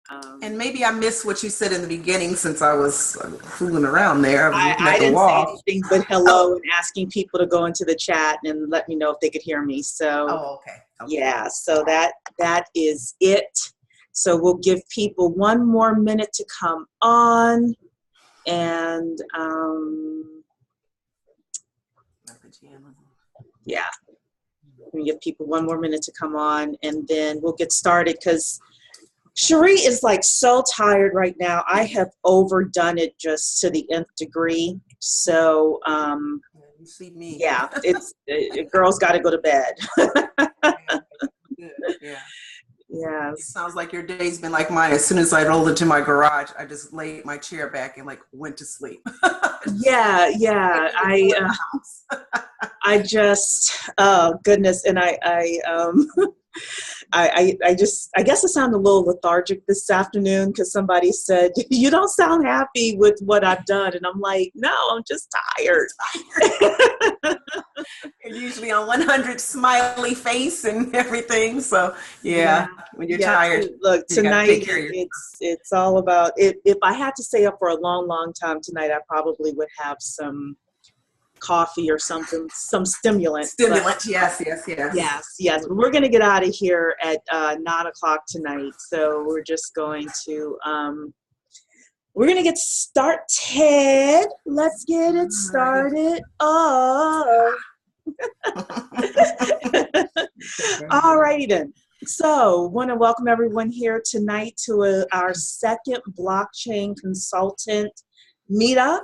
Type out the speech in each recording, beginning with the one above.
And maybe I missed what you said in the beginning since I was fooling around there. I was looking I at the didn't say wall. anything but hello and asking people to go into the chat and let me know if they could hear me. So Oh, okay. yeah, so that is it. So we'll give people one more minute to come on, and yeah, we give people one more minute to come on, and then we'll get started because Cherie is like so tired right now. I have overdone it just to the nth degree. So You see me. yeah, it's girls got to go to bed. Yeah. Yes. It sounds like your day's been like mine. As soon as I rolled into my garage, I just laid my chair back and like went to sleep. Yeah. I just, oh goodness, and I guess I sound a little lethargic this afternoon because somebody said, you don't sound happy with what I've done. And I'm like, no, I'm just tired. You're usually on 100 smiley face and everything. So yeah. When you're tired, look, you tonight it's all about it. If I had to stay up for a long time tonight, I probably would have some coffee or something, some stimulant. Yes. Yes. We're going to get out of here at 9:00 tonight. So we're just going to, we're going to get started. Let's get it started. Oh. All righty then. So want to welcome everyone here tonight to our second blockchain consultant meetup.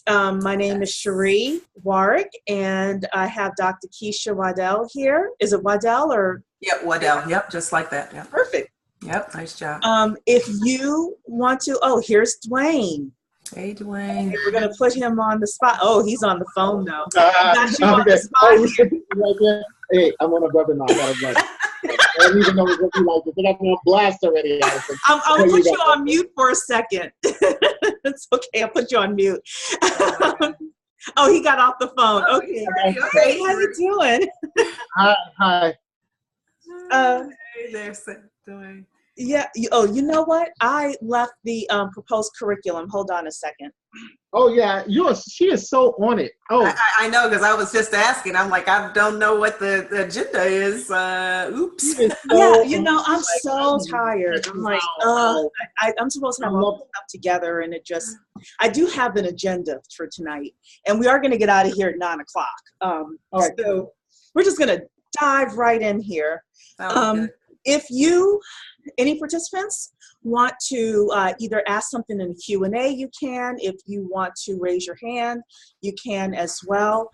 My name is Cherie Warwick, and I have Dr. Keisha Waddell here. Is it Waddell or? Yep, Waddell. Yep, just like that. Yep. Perfect. Yep, nice job. If you want to, oh, here's Dwayne. Hey, Dwayne. We're going to put him on the spot. Oh, he's on the phone now. Got you on the spot here. Hey, I'm on a webinar. I got a brother. I don't even know what you like. I think I'm on blast already. I'll put you on mute for a second. It's okay. I'll put you on mute. Oh, he got off the phone. Okay. Hey, how you doing? Hi. Hey there, Dwayne. Yeah. You know what? I left the proposed curriculum. Hold on a second. Oh yeah, she is so on it. Oh, I know, because I was just asking. I'm like, I don't know what the agenda is. Oops. Yeah, I'm so tired. I'm like, I'm supposed to have all this stuff together, and I do have an agenda for tonight, and we are going to get out of here at 9:00. All right. So we're just going to dive right in here. If any participants want to either ask something in the Q&A, you can. If you want to raise your hand, you can as well.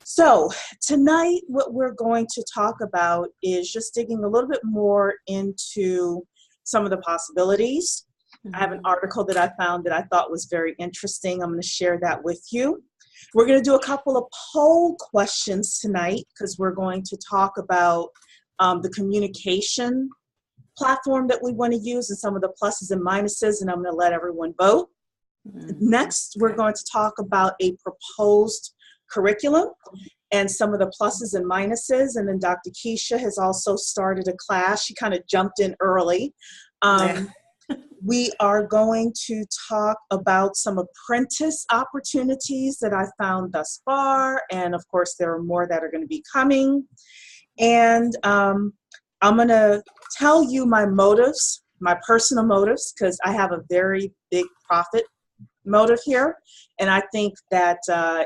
So tonight, what we're going to talk about is just digging a little bit more into some of the possibilities. I have an article that I found that I thought was very interesting. I'm going to share that with you. We're going to do a couple of poll questions tonight because we're going to talk about the communication platform that we want to use and some of the pluses and minuses, and I'm going to let everyone vote. Next, we're going to talk about a proposed curriculum and some of the pluses and minuses, and then Dr. Keisha has also started a class. She kind of jumped in early. We are going to talk about some apprentice opportunities that I found thus far, and of course there are more that are going to be coming. And I'm going to tell you my motives, my personal motives, because I have a very big profit motive here. And I think that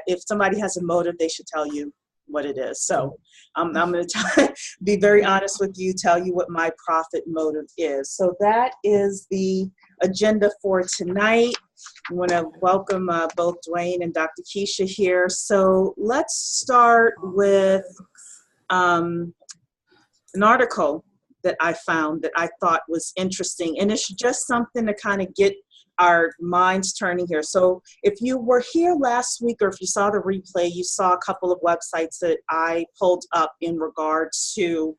if somebody has a motive, they should tell you what it is. So I'm going to be very honest with you, tell you what my profit motive is. So that is the agenda for tonight. I want to welcome both Dwayne and Dr. Keisha here. So let's start with an article that I found that I thought was interesting, and it's just something to kind of get our minds turning here. So if you were here last week, or if you saw the replay, you saw a couple of websites that I pulled up in regards to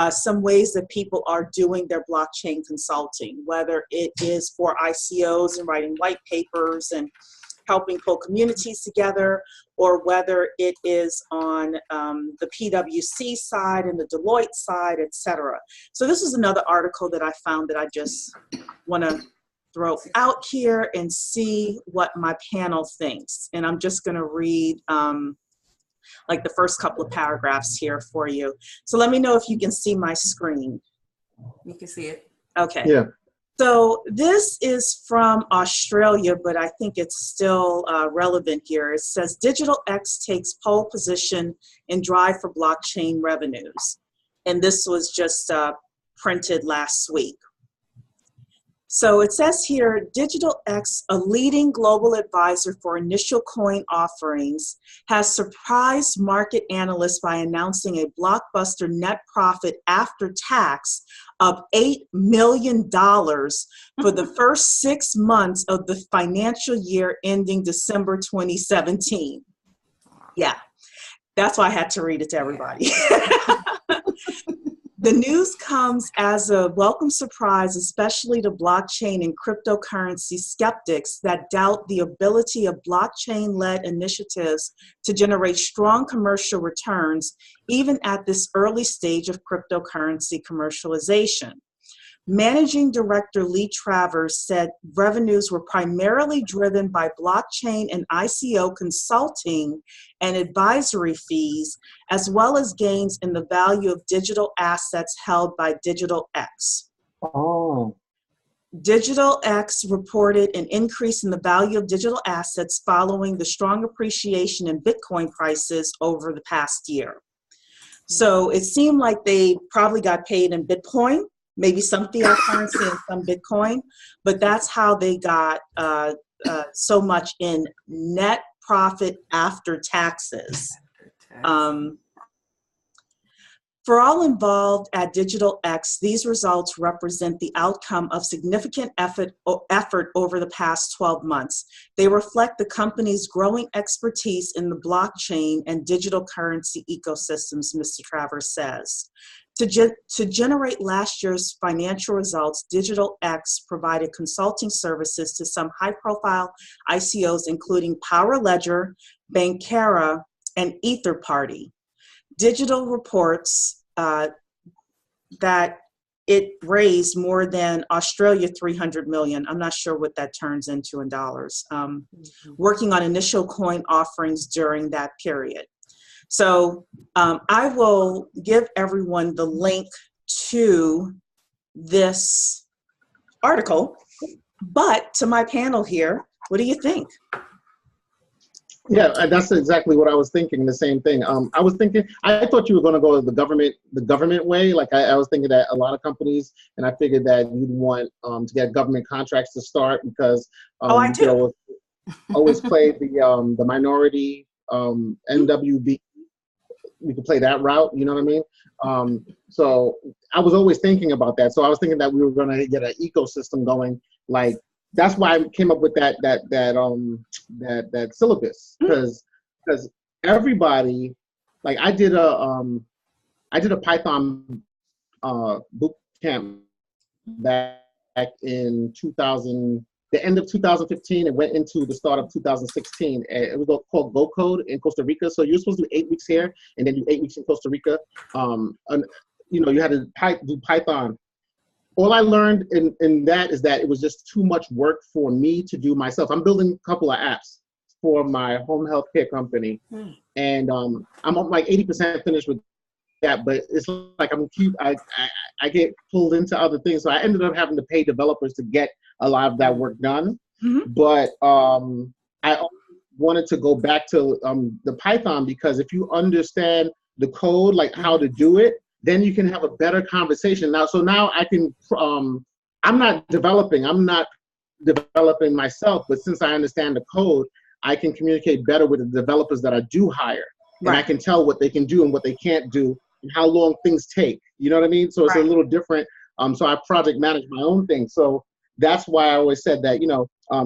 some ways that people are doing their blockchain consulting, whether it is for ICOs and writing white papers and helping pull communities together, or whether it is on the PwC side and the Deloitte side, et cetera. So this is another article that I found that I just want to throw out here and see what my panel thinks. And I'm just going to read like the first couple of paragraphs here for you. So let me know if you can see my screen. You can see it. Okay. Yeah. So this is from Australia, but I think it's still relevant here. It says Digital X takes pole position in drive for blockchain revenues. And this was just printed last week. So it says here, Digital X, a leading global advisor for initial coin offerings, has surprised market analysts by announcing a blockbuster net profit after tax of $8 million for the first 6 months of the financial year ending December 2017. Yeah, that's why I had to read it to everybody. The news comes as a welcome surprise, especially to blockchain and cryptocurrency skeptics that doubt the ability of blockchain-led initiatives to generate strong commercial returns, even at this early stage of cryptocurrency commercialization. Managing Director Lee Travers said revenues were primarily driven by blockchain and ICO consulting and advisory fees, as well as gains in the value of digital assets held by Digital X. Oh. Digital X reported an increase in the value of digital assets following the strong appreciation in Bitcoin prices over the past year. So it seemed like they probably got paid in Bitcoin, maybe some fiat currency and some Bitcoin, but that's how they got so much in net profit after taxes. For all involved at Digital X, these results represent the outcome of significant effort over the past 12 months. They reflect the company's growing expertise in the blockchain and digital currency ecosystems, Mr. Travers says. To generate last year's financial results, Digital X provided consulting services to some high-profile ICOs, including Power Ledger, Bankera, and Etherparty. Digital reports that it raised more than Australia 300 million. I'm not sure what that turns into in dollars. Working on initial coin offerings during that period. So I will give everyone the link to this article, but to my panel here, what do you think? Yeah, that's exactly what I was thinking, the same thing. I thought you were going to go the government way. Like I was thinking that a lot of companies, and I figured that you'd want to get government contracts to start because I do. Always play the minority NWB. We could play that route, you know what I mean? So I was always thinking about that. So I was thinking that we were going to get an ecosystem going. Like that's why I came up with that syllabus, because everybody, like I did a Python boot camp back in the end of 2015, and went into the start of 2016. It was called Go Code in Costa Rica. So you're supposed to do 8 weeks here and then do 8 weeks in Costa Rica. And, you had to do Python. All I learned in that is that it was just too much work for me to do myself. I'm building a couple of apps for my home health care company. And I'm like 80% finished with that, but it's like I get pulled into other things. So I ended up having to pay developers to get a lot of that work done. But I wanted to go back to the Python, because if you understand the code, like how to do it, then you can have a better conversation. So now I can, I'm not developing myself, but since I understand the code, I can communicate better with the developers that I do hire. And I can tell what they can do and what they can't do and how long things take. You know what I mean? So it's a little different. So I project manage my own thing. So that's why I always said that,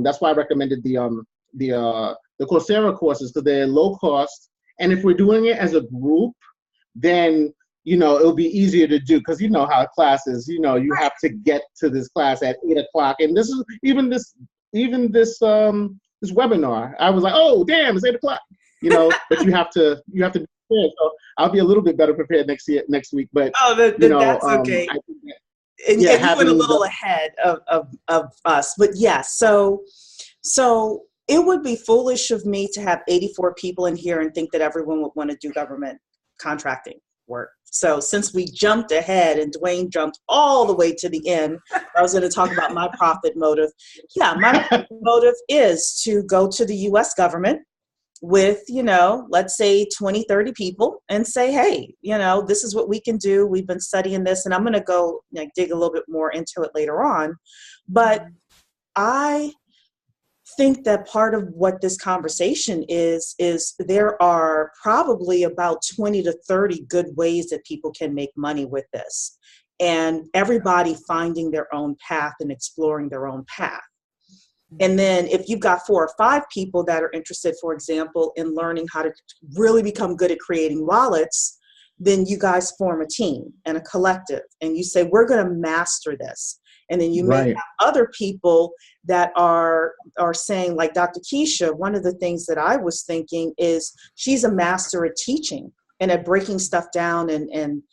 that's why I recommended the Coursera courses, because they're low cost. And if we're doing it as a group, then, it'll be easier to do, because you know how class is, you have to get to this class at 8 o'clock. And this is even this this webinar. I was like, oh, damn, it's 8:00. But you have to be prepared. So I'll be a little bit better prepared next week. But that's okay. I think that, And you went a little ahead of us, but yes. So it would be foolish of me to have 84 people in here and think that everyone would want to do government contracting work. So since we jumped ahead and Dwayne jumped all the way to the end, I was going to talk about my profit motive. Yeah, my profit motive is to go to the U.S. government with, let's say 20, 30 people and say, hey, this is what we can do. We've been studying this, and I'm going to go dig a little bit more into it later on. But I think that part of what this conversation is there are probably about 20 to 30 good ways that people can make money with this, and everybody finding their own path and exploring their own path. And then if you've got 4 or 5 people that are interested, for example, in learning how to really become good at creating wallets, then you guys form a team and a collective, and you say, we're going to master this. And then you may have other people that are saying, like Dr. Keisha, one of the things that I was thinking is she's a master at teaching and at breaking stuff down and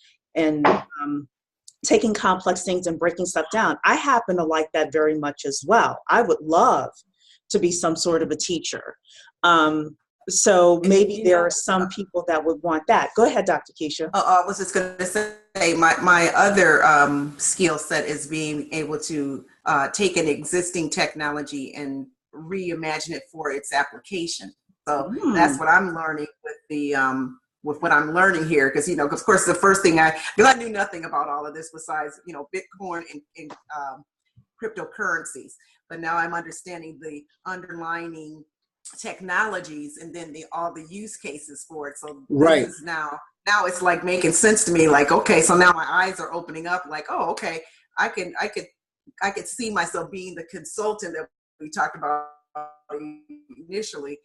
taking complex things and breaking stuff down. I happen to like that very much as well. I would love to be some sort of a teacher. So maybe there are some people that would want that. Go ahead, Dr. Keisha. I was just going to say my other skill set is being able to take an existing technology and reimagine it for its application. So that's what I'm learning with the with what I'm learning here, because of course the first thing because I knew nothing about all of this besides Bitcoin and cryptocurrencies, but now I'm understanding the underlining technologies and then all the use cases for it. So this is now it's like making sense to me, like, okay, so now my eyes are opening up, like, oh, okay, I could see myself being the consultant that we talked about initially,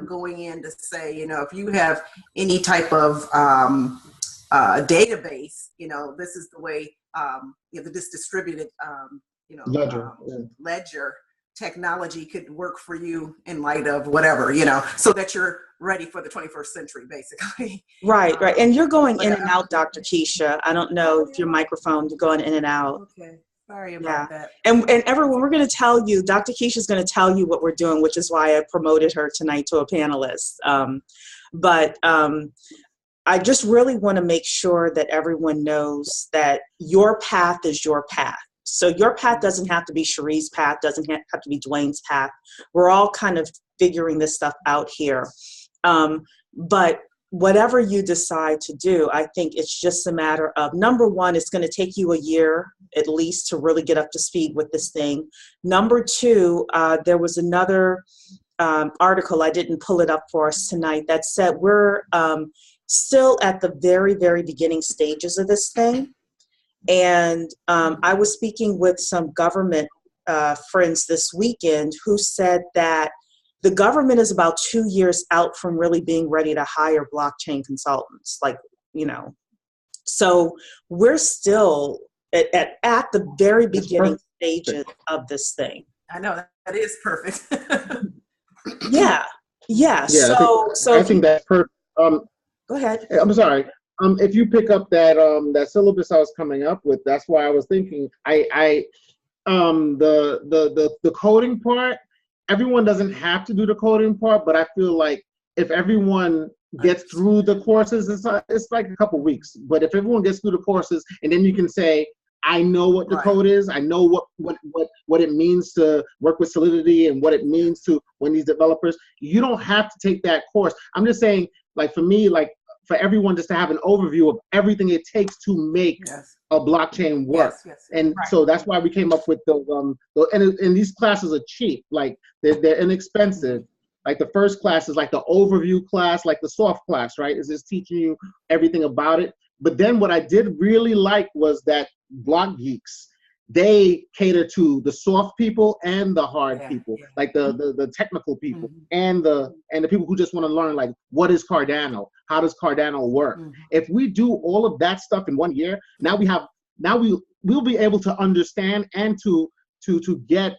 going in to say, if you have any type of database, this is the way, this distributed, ledger technology could work for you in light of whatever, so that you're ready for the 21st century, basically. Right. And you're going in and out, Dr. Keisha. I don't know if your microphone, you're going in and out. Okay. Sorry about that. And everyone, we're going to tell you, Dr. Keisha is going to tell you what we're doing, which is why I promoted her tonight to a panelist. But I just really want to make sure that everyone knows that your path is your path. So your path doesn't have to be Cherie's path, doesn't have to be Dwayne's path. We're all kind of figuring this stuff out here. But whatever you decide to do, I think it's just a matter of, number one, it's going to take you a year at least to really get up to speed with this thing. Number two, there was another article, I didn't pull it up for us tonight, that said we're still at the very, very beginning stages of this thing. And I was speaking with some government friends this weekend who said that the government is about 2 years out from really being ready to hire blockchain consultants, so we're still at the very beginning stages of this thing. I know, that is perfect. Yeah. So I think that's perfect. Go ahead. I'm sorry. If you pick up that that syllabus I was coming up with, that's why I was thinking the coding part. Everyone doesn't have to do the coding part, but I feel like if everyone gets through the courses, it's like a couple weeks. But if everyone gets through the courses, and then you can say, I know what the code is, I know what it means to work with Solidity and what it means to when these developers. You don't have to take that course. I'm just saying, like for me, like for everyone just to have an overview of everything it takes to make a blockchain work. And so that's why we came up with and these classes are cheap, like they're inexpensive. Like the first class is like the overview class, like the soft class, right? Is just teaching you everything about it. But then what I did really like was that Block Geeks, they cater to the soft people and the hard people, like the technical people and the people who just want to learn, like, what is Cardano? How does Cardano work? If we do all of that stuff in 1 year, we'll be able to understand and to get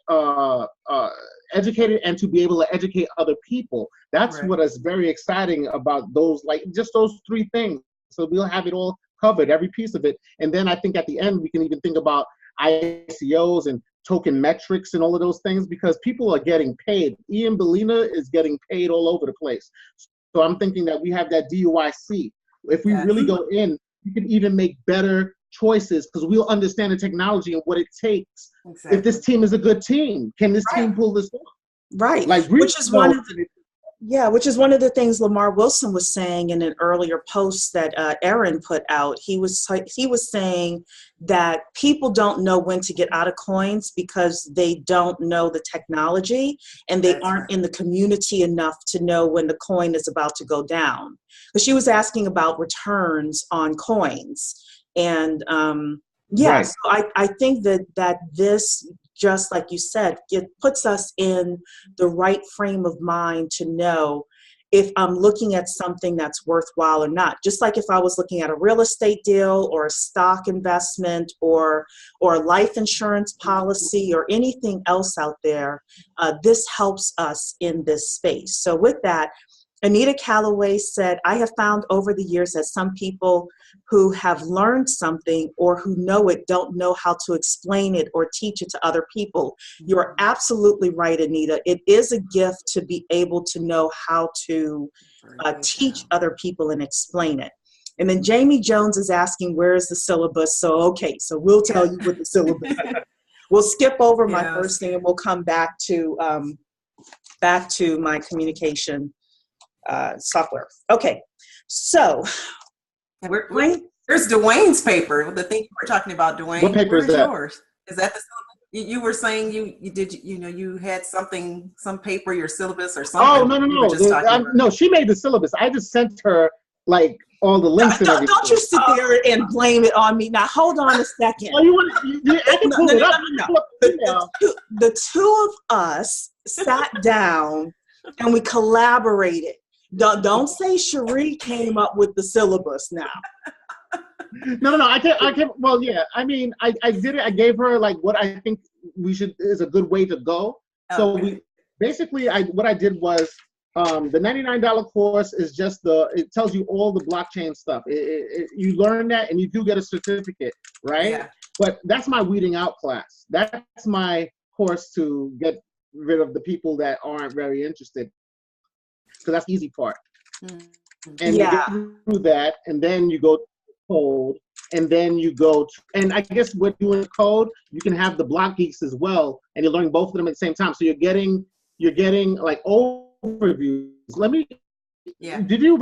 educated and to be able to educate other people. That's Right. what is very exciting about those, like just those three things. So we'll have it all covered, every piece of it. And then I think at the end, we can even think about ICOs and token metrics and all of those things, because people are getting paid. Ian Bellina is getting paid all over the place. So I'm thinking that we have that DUIC. If we Yes. really go in, we can even make better choices because we'll understand the technology and what it takes. Exactly. If this team is a good team, can this team pull this off? Right. Like, Which is one of the, which is one of the things Lamar Wilson was saying in an earlier post that Aaron put out. He was saying that people don't know when to get out of coins because they don't know the technology and they That's aren't right. in the community enough to know when the coin is about to go down. But she was asking about returns on coins. And Right. so I think that this, just like you said, it puts us in the right frame of mind to know if I'm looking at something that's worthwhile or not. Just like if I was looking at a real estate deal or a stock investment or a life insurance policy or anything else out there, this helps us in this space. So with that, Anita Calloway said, I have found over the years that some people who have learned something or who know it don't know how to explain it or teach it to other people. You're absolutely right, Anita. It is a gift to be able to know how to teach other people and explain it. And then Jamie Jones is asking, where is the syllabus? So, okay, so we'll tell you what the syllabus is. We'll skip over my first thing and we'll come back to my communication software. Okay, so where's Dwayne's paper? The thing you were talking about, Dwayne. What paper is that? Yours? Is that the syllabus? You were saying you had something, some paper, your syllabus or something. Oh, no. No, she made the syllabus. I just sent her like all the links and everything. Don't you sit there and blame it on me. Now, hold on a second. Oh, I can pull it up. No. The two of us sat down and we collaborated. Don't say Cherie came up with the syllabus now. No. I can't. Well, yeah. I mean, I did it. I gave her like what I think is a good way to go. So what I did was the $99 course is just it tells you all the blockchain stuff. You learn that and you do get a certificate, right? Yeah. But that's my weeding out class. That's my course to get rid of the people that aren't very interested. Because that's the easy part. Mm-hmm. And you get through that, and then you go to code, and then you go to, and I guess with doing code, you can have the block geeks as well, and you're learning both of them at the same time. So you're getting like overviews. Did you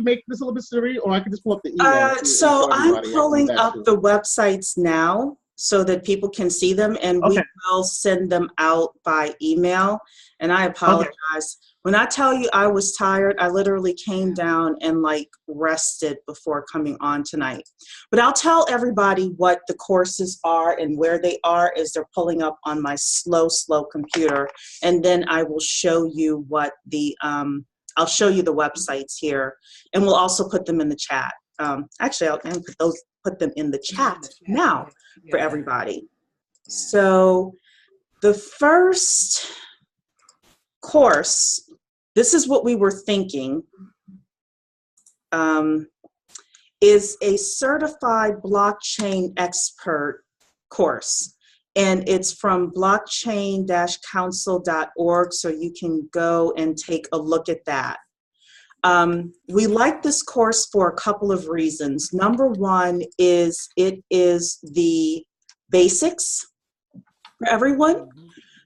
make the syllabus, Cherie, or I could just pull up the email? So I'm pulling up the websites now so that people can see them, and we will send them out by email. And I apologize. Okay. When I tell you I was tired, I literally came down and like rested before coming on tonight. But I'll tell everybody what the courses are and where they are as they're pulling up on my slow computer. And then I will show you what I'll show you the websites here, and we'll also put them in the chat. Actually, I'll put them in the chat now for everybody. So the first course, this is what we were thinking, is a certified blockchain expert course. And it's from blockchain-council.org, so you can go and take a look at that. We like this course for a couple of reasons. Number one is it is the basics for everyone.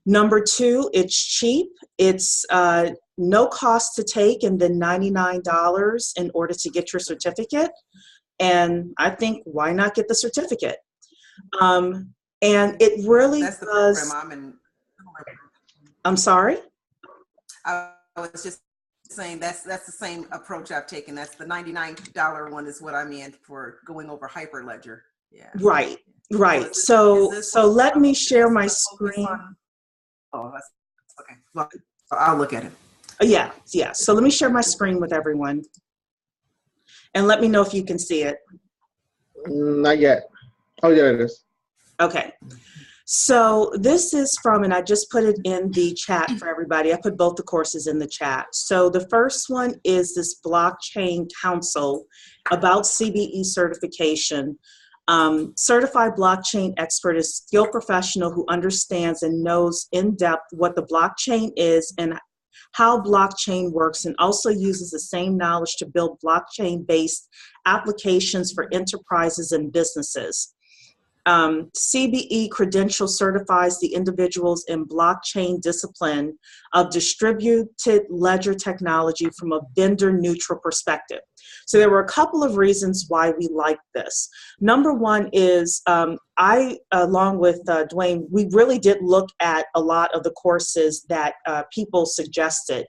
Number two, it's cheap. It's no cost to take, and then $99 in order to get your certificate. And I think, why not get the certificate? And it really That's the does. program I'm in. I'm sorry? I was just saying that's the same approach I've taken. That's the $99 one is what I'm in for going over Hyperledger. Yeah. Right. So let me share my screen. Oh, that's okay. Well, I'll look at it. Yeah. So let me share my screen with everyone. And let me know if you can see it. Not yet. Oh, yeah, it is. Okay. So this is from, and I just put it in the chat for everybody. I put both the courses in the chat. So the first one is this Blockchain Council about CBE certification. Certified blockchain expert is a skilled professional who understands and knows in depth what the blockchain is and how blockchain works, and also uses the same knowledge to build blockchain-based applications for enterprises and businesses. CBE credential certifies the individuals in blockchain discipline of distributed ledger technology from a vendor-neutral perspective. So there were a couple of reasons why we like this. Number one is I, along with Dwayne, we really did look at a lot of the courses that people suggested.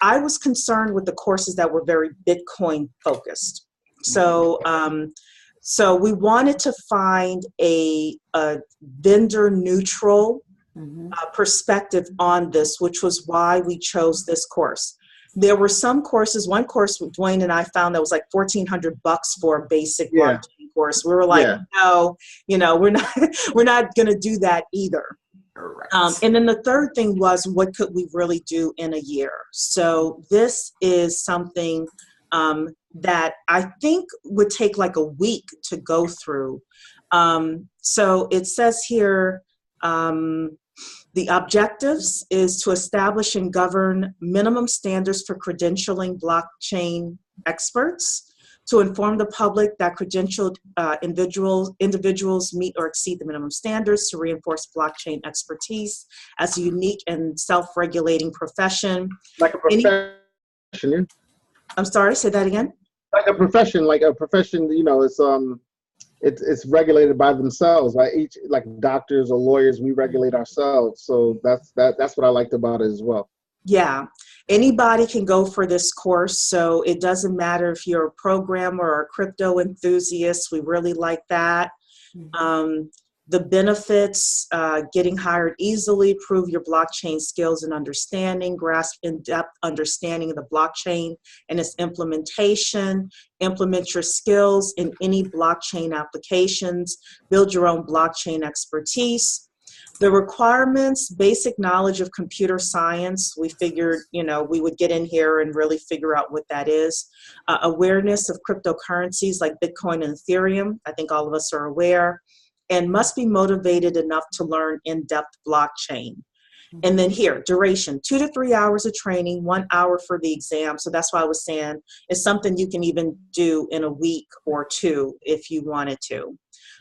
I was concerned with the courses that were very Bitcoin focused. So so we wanted to find a vendor neutral perspective on this, which was why we chose this course. There were some courses, one course with Dwayne and I found that was like $1,400 for a basic blockchain course. We were like, no, you know, we're not going to do that either. Right. And then the third thing was, what could we really do in a year? So this is something that I think would take like a week to go through. So it says here, the objectives is to establish and govern minimum standards for credentialing blockchain experts, to inform the public that credentialed individuals meet or exceed the minimum standards, to reinforce blockchain expertise as a unique and self-regulating profession. Like a profession. I'm sorry, say that again? Like a profession, you know, it's regulated by themselves. Right? Each, like doctors or lawyers, we regulate ourselves. So that's what I liked about it as well. Yeah, anybody can go for this course. So it doesn't matter if you're a programmer or a crypto enthusiast. We really like that. The benefits, getting hired easily, prove your blockchain skills and understanding, grasp in-depth understanding of the blockchain and its implementation, implement your skills in any blockchain applications, build your own blockchain expertise. The requirements, basic knowledge of computer science. We figured, you know, we would get in here and really figure out what that is. Awareness of cryptocurrencies like Bitcoin and Ethereum. I think all of us are aware. And must be motivated enough to learn in-depth blockchain. And then here, duration, 2 to 3 hours of training, 1 hour for the exam. So that's why I was saying it's something you can even do in a week or two if you wanted to.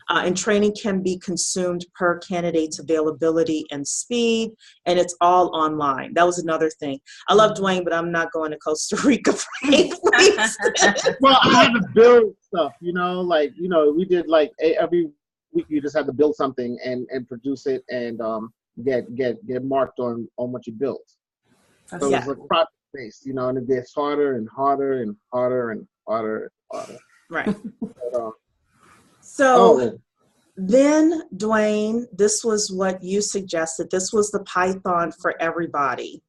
And training can be consumed per candidate's availability and speed, and it's all online. That was another thing. I love Dwayne, but I'm not going to Costa Rica for 8 weeks. Well, I had to build stuff, you know, like, you know, we did like every week you just had to build something and produce it and get marked on what you built. So it's like project based, you know, and it gets harder and harder and harder and harder and harder. Right. But, then Dwayne, this was what you suggested. This was the Python for everybody.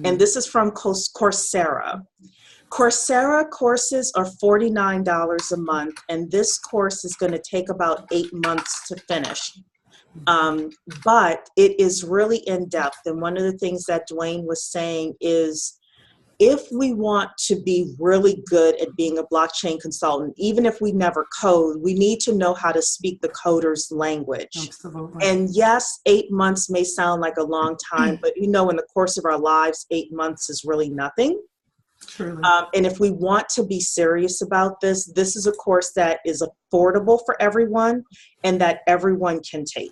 And this is from Coursera. Coursera courses are $49 a month, and this course is going to take about 8 months to finish. But it is really in-depth, and one of the things that Dwayne was saying is, if we want to be really good at being a blockchain consultant, even if we never code, we need to know how to speak the coder's language. Absolutely. And yes, 8 months may sound like a long time, but you know, in the course of our lives, 8 months is really nothing. And if we want to be serious about this, this is a course that is affordable for everyone and that everyone can take.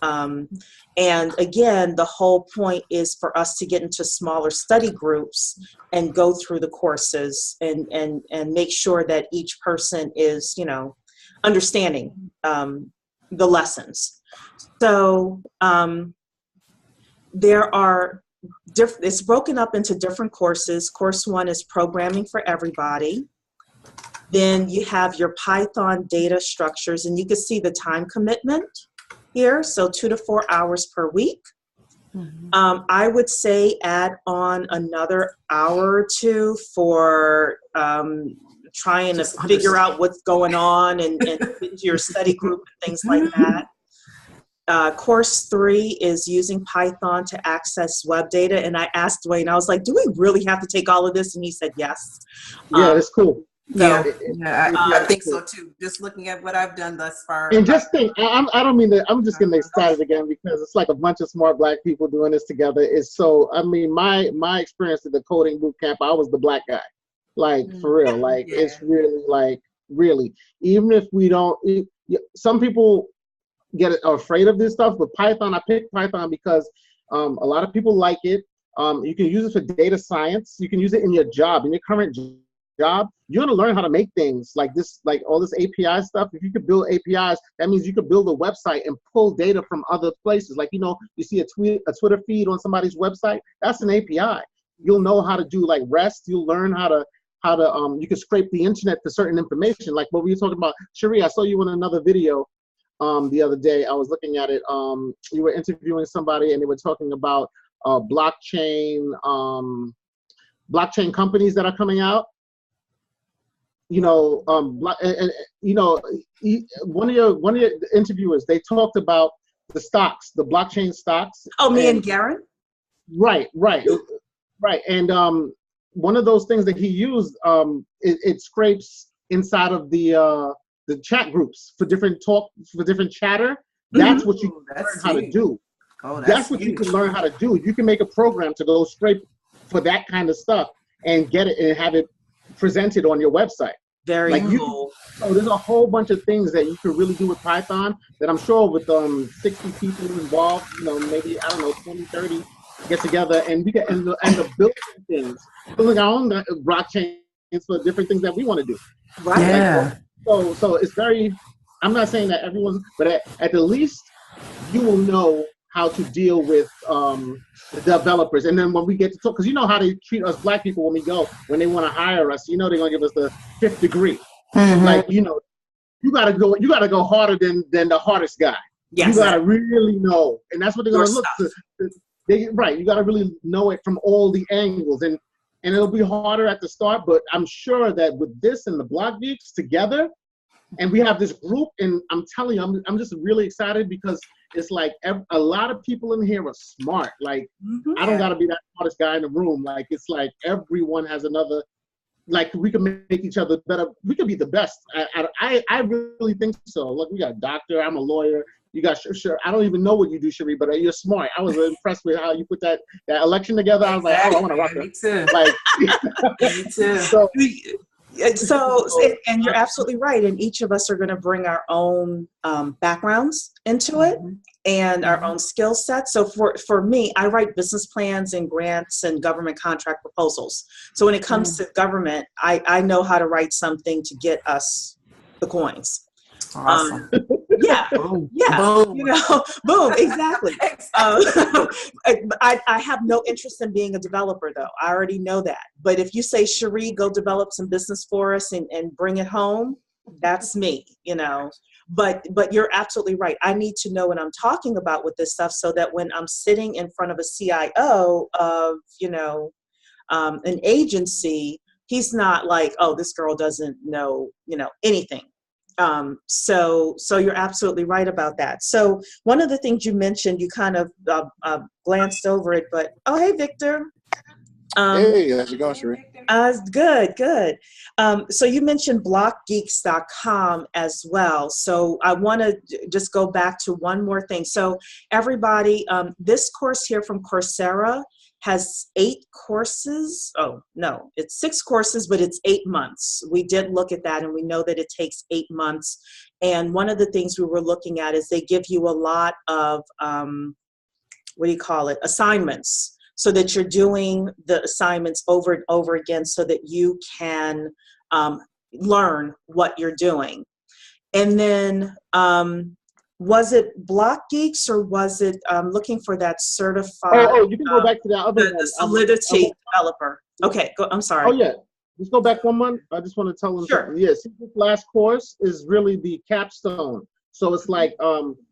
And again, the whole point is for us to get into smaller study groups and go through the courses and make sure that each person is, you know, understanding the lessons. So there are it's broken up into different courses. Course 1 is programming for everybody. Then you have your Python data structures, and you can see the time commitment here. So 2 to 4 hours per week. I would say add on another hour or two for trying to figure out what's going on and into your study group and things like that. course 3 is using Python to access web data. And I asked Dwayne, I was like, do we really have to take all of this? And he said, yes. Yeah, that's cool. Yeah, So, I think so too. Just looking at what I've done thus far. And just think, I don't mean that, I'm just getting excited again because it's like a bunch of smart Black people doing this together. It's so, I mean, my experience at the coding boot camp, I was the Black guy. Like, for real. Like, it's really, like, really. Even if we don't, some people get afraid of this stuff, but Python, I picked Python because a lot of people like it. You can use it for data science. You can use it in your job, in your current job. You're gonna learn how to make things like this, like all this API stuff. If you could build APIs, that means you could build a website and pull data from other places. Like, you know, you see a Twitter feed on somebody's website, that's an API. You'll know how to do like REST. You'll learn how to you can scrape the internet for certain information. Like what we were talking about, Cherie, I saw you in another video the other day. I was looking at it. You were interviewing somebody and they were talking about blockchain companies that are coming out. You know, you know, one of your interviewers, they talked about the stocks, the blockchain stocks. Oh, me and Garen? Right. And one of those things that he used, it scrapes inside of the chat groups for different chatter. That's what you can learn how to do. Oh, that's what you can learn how to do. You can make a program to go scrape for that kind of stuff and get it and have it presented on your website. Very cool. So there's a whole bunch of things that you can really do with Python that I'm sure with 60 people involved, you know, maybe, I don't know, 20, 30 get together and we can end up building things, building our own blockchains for different things that we want to do. Right. Yeah. Like, so it's very, I'm not saying that everyone's, but at the least you will know how to deal with the developers. And then when we get to talk, because you know how they treat us Black people when we go, when they want to hire us, you know they're gonna give us the 5th degree. Like, you know, you gotta go harder than the hardest guy. Yes. You gotta really know, and that's what they're gonna look to. Right, you gotta really know it from all the angles, and it'll be harder at the start, but I'm sure that with this and the Block Geeks together, and we have this group, and I'm telling you, I'm just really excited because it's like a lot of people in here are smart. Like, I don't gotta be that smartest guy in the room. Like, it's like everyone has another, like, we can make each other better. We can be the best. I really think so. Look, we got a doctor, I'm a lawyer. You got, sure, I don't even know what you do, Cherie, but you're smart. I was impressed with how you put that election together. I was like, oh, I want to rock it. Me too. Like, So, and you're absolutely right. And each of us are going to bring our own backgrounds into it and our own skill sets. So for me, I write business plans and grants and government contract proposals. So when it comes to government, I know how to write something to get us the coins. Awesome. Boom. You know, boom, exactly. I have no interest in being a developer, though. I already know that. But if you say, Cherie, go develop some business for us and bring it home, that's me, you know. But you're absolutely right. I need to know what I'm talking about with this stuff so that when I'm sitting in front of a CIO of, you know, an agency, he's not like, oh, this girl doesn't know, you know, anything. So you're absolutely right about that. So one of the things you mentioned, you kind of glanced over it, but, oh, hey, Victor. Hey, how's it going, Cherie? Good. So you mentioned blockgeeks.com as well. So I want to just go back to one more thing. So everybody, this course here from Coursera has 8 courses. Oh, no, it's 6 courses, but it's 8 months. We did look at that and we know that it takes 8 months. And one of the things we were looking at is they give you a lot of, assignments, so that you're doing the assignments over and over again so that you can learn what you're doing. And then, was it Block Geeks or was it looking for that certified? Oh, you can go back to that other one. The Solidity developer. Okay, I'm sorry. Oh, yeah. Just go back one month. I just want to tell them something. Yes, this last course is really the capstone. So it's like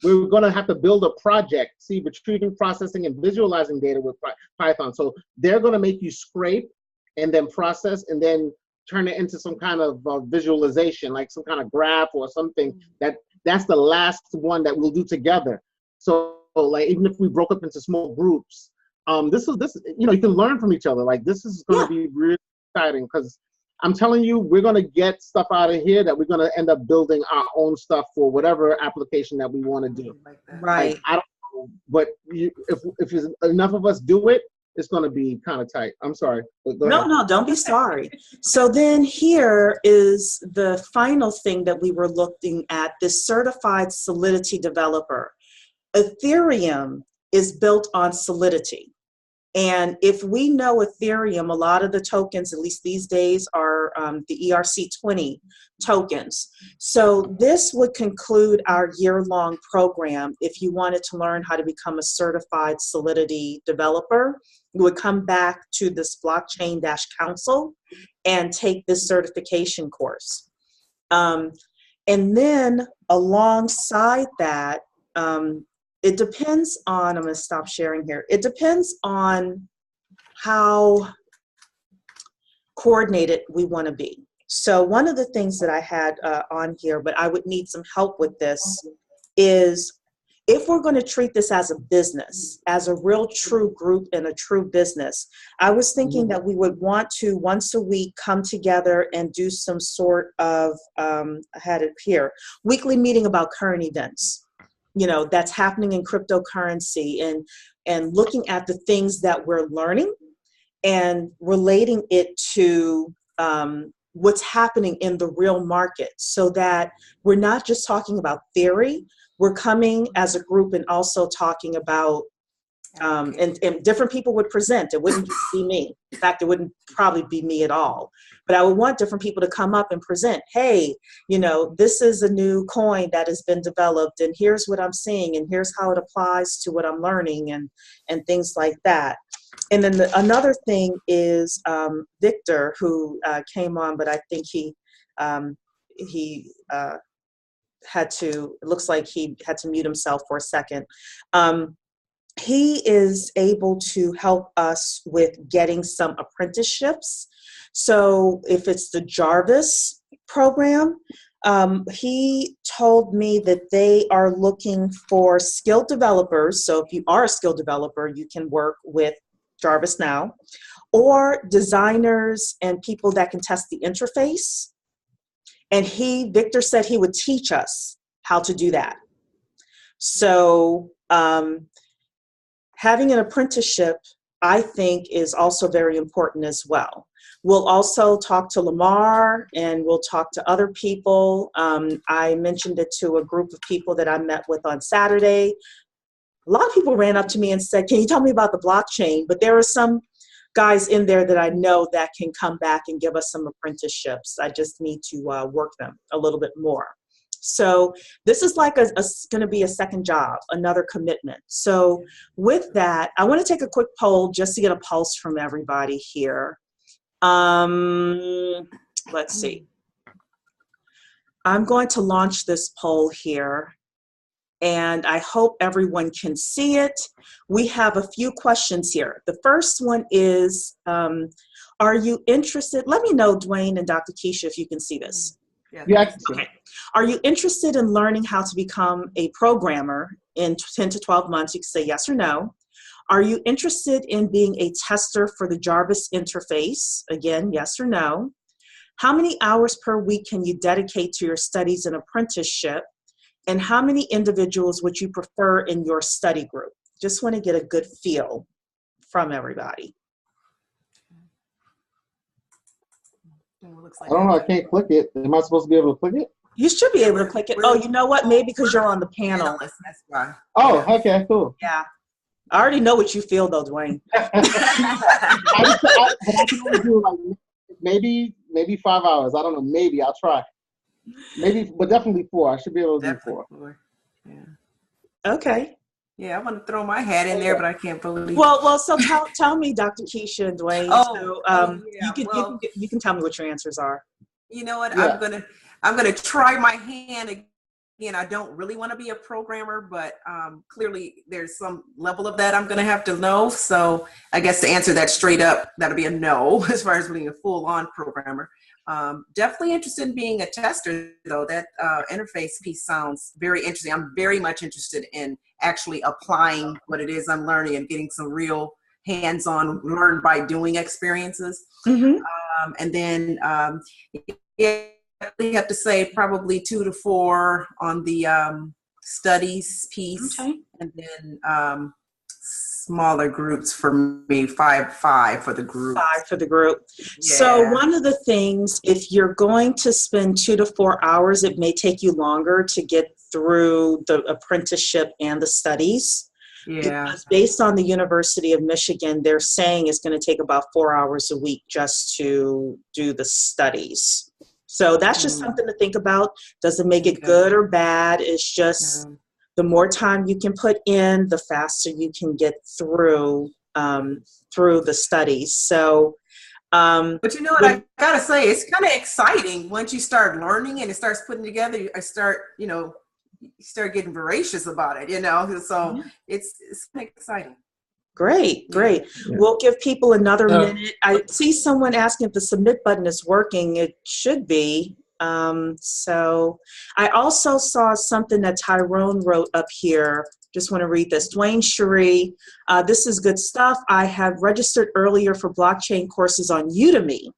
we're going to have to build a project, retrieving, processing, and visualizing data with Python. So they're going to make you scrape and then process and then turn it into some kind of visualization, like some kind of graph or something. That's the last one that we'll do together. So like even if we broke up into small groups, this you can learn from each other. Like this is going to be really exciting because I'm telling you, we're going to get stuff out of here that we're going to end up building our own stuff for whatever application that we want to do. Right. Like, I don't know, but if enough of us do it, it's going to be kind of tight. I'm sorry. But go ahead. No, don't be sorry. So then here is the final thing that we were looking at, this certified Solidity developer. Ethereum is built on Solidity. And if we know Ethereum, a lot of the tokens, at least these days, are the ERC20 tokens. So this would conclude our year-long program. If you wanted to learn how to become a certified Solidity developer, you would come back to this blockchain-council and take this certification course. And then alongside that, it depends on, I'm going to stop sharing here. It depends on how coordinated we want to be. So one of the things that I had on here, but I would need some help with this, is if we're going to treat this as a business, as a real true group and a true business, I was thinking that we would want to once a week come together and do some sort of, I had it here, weekly meeting about current events. That's happening in cryptocurrency and looking at the things that we're learning and relating it to what's happening in the real market so that we're not just talking about theory, we're coming as a group and also talking about, and different people would present. It wouldn't just be me. In fact, it wouldn't probably be me at all. But I would want different people to come up and present, hey, this is a new coin that has been developed, and here's what I'm seeing, and here's how it applies to what I'm learning, and things like that. And then another thing is Victor, who came on, but I think he had to, it looks like he had to mute himself for a second. He is able to help us with getting some apprenticeships. So if it's the Jarvis program, he told me that they are looking for skilled developers. So if you are a skilled developer, you can work with Jarvis now, or designers and people that can test the interface. And Victor said he would teach us how to do that. So having an apprenticeship, I think, is also very important as well. We'll also talk to Lamar and we'll talk to other people. I mentioned it to a group of people that I met with on Saturday. A lot of people ran up to me and said, can you tell me about the blockchain? But there are some guys in there that I know that can come back and give us some apprenticeships. I just need to work them a little bit more. So this is like going to be a second job, another commitment. So with that, I want to take a quick poll just to get a pulse from everybody here. Let's see. I'm going to launch this poll here, and I hope everyone can see it. We have a few questions here. The first one is, are you interested? Let me know, Dwayne and Dr. Keisha, if you can see this. Yeah. Okay. Are you interested in learning how to become a programmer in 10 to 12 months? You can say yes or no. Are you interested in being a tester for the Jarvis interface? Again, yes or no. How many hours per week can you dedicate to your studies and apprenticeship? And how many individuals would you prefer in your study group? Just want to get a good feel from everybody. I don't know, I can't click it. Am I supposed to be able to click it? You should be able to click it. Oh, you know what? Maybe because you're on the panel. That's why. Oh, okay, cool. Yeah. I already know what you feel though, Dwayne. But I can only do like maybe 5 hours. I don't know, maybe I'll try. Maybe, but definitely 4. I should be able to do 4. Yeah. Okay. Yeah, I want to throw my hat in there, but I can't believe. Well. So tell me, Dr. Keisha and Dwayne. You can tell me what your answers are. You know what? Yeah. I'm gonna try my hand again. I don't really want to be a programmer, but clearly there's some level of that I'm gonna have to know. So I guess to answer that straight up, that'll be a no as far as being a full-on programmer. Definitely interested in being a tester, though. That interface piece sounds very interesting. I'm very much interested in actually applying what it is I'm learning and getting some real hands-on learn by doing experiences. Mm-hmm. And then yeah, we have to say probably 2 to 4 on the studies piece, Okay. and then smaller groups for me, five for the group. 5 for the group. So Yeah. one of the things, if you're going to spend 2 to 4 hours, it may take you longer to get through the apprenticeship and the studies. Yeah. Because based on the University of Michigan, they're saying it's going to take about 4 hours a week just to do the studies. So that's just something to think about. Doesn't make it Okay. good or bad. It's just Yeah. the more time you can put in, the faster you can get through the studies. So, But you know what, I gotta say, it's kind of exciting once you start learning and it starts putting together. You start getting voracious about it. So it's kind of exciting. great. Yeah. We'll give people another minute. I see someone asking if the submit button is working. It should be. So I also saw something that Tyrone wrote up here. Just want to read this. Dwayne Cherie, this is good stuff. I have registered earlier for blockchain courses on Udemy.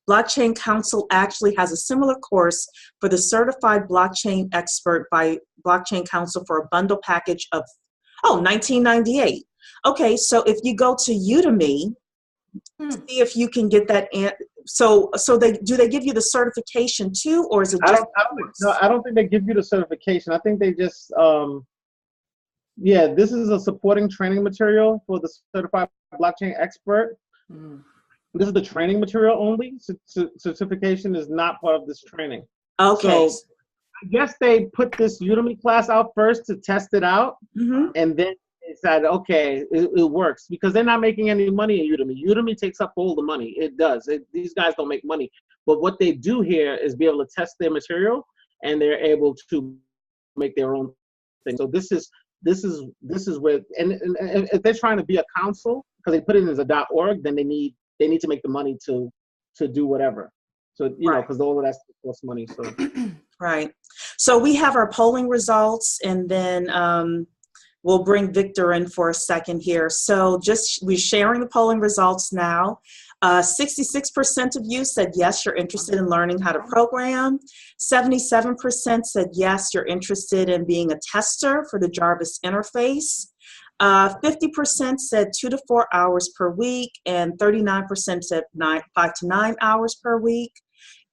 Blockchain Council actually has a similar course for the Certified Blockchain Expert by Blockchain Council for a bundle package of, $19.98. Okay, so if you go to Udemy, see if you can get that. So do they give you the certification too, or is it just? I don't think they give you the certification. I think they just, this is a supporting training material for the Certified Blockchain Expert. This is the training material only. Certification is not part of this training. Okay. So I guess they put this Udemy class out first to test it out, and then they said, okay, it works, because they're not making any money in Udemy. Udemy takes up all the money. It does. These guys don't make money. But what they do here is be able to test their material, and they're able to make their own thing. So this is where, and if they're trying to be a council, because they put it as a .org, then they need to make the money to do whatever. So, because all of that costs money. So. Right. So we have our polling results, and then we'll bring Victor in for a second here. So we're sharing the polling results now. 66% of you said yes, you're interested in learning how to program. 77% said yes, you're interested in being a tester for the Jarvis interface. 50% said 2 to 4 hours per week, and 39% said 5 to 9 hours per week.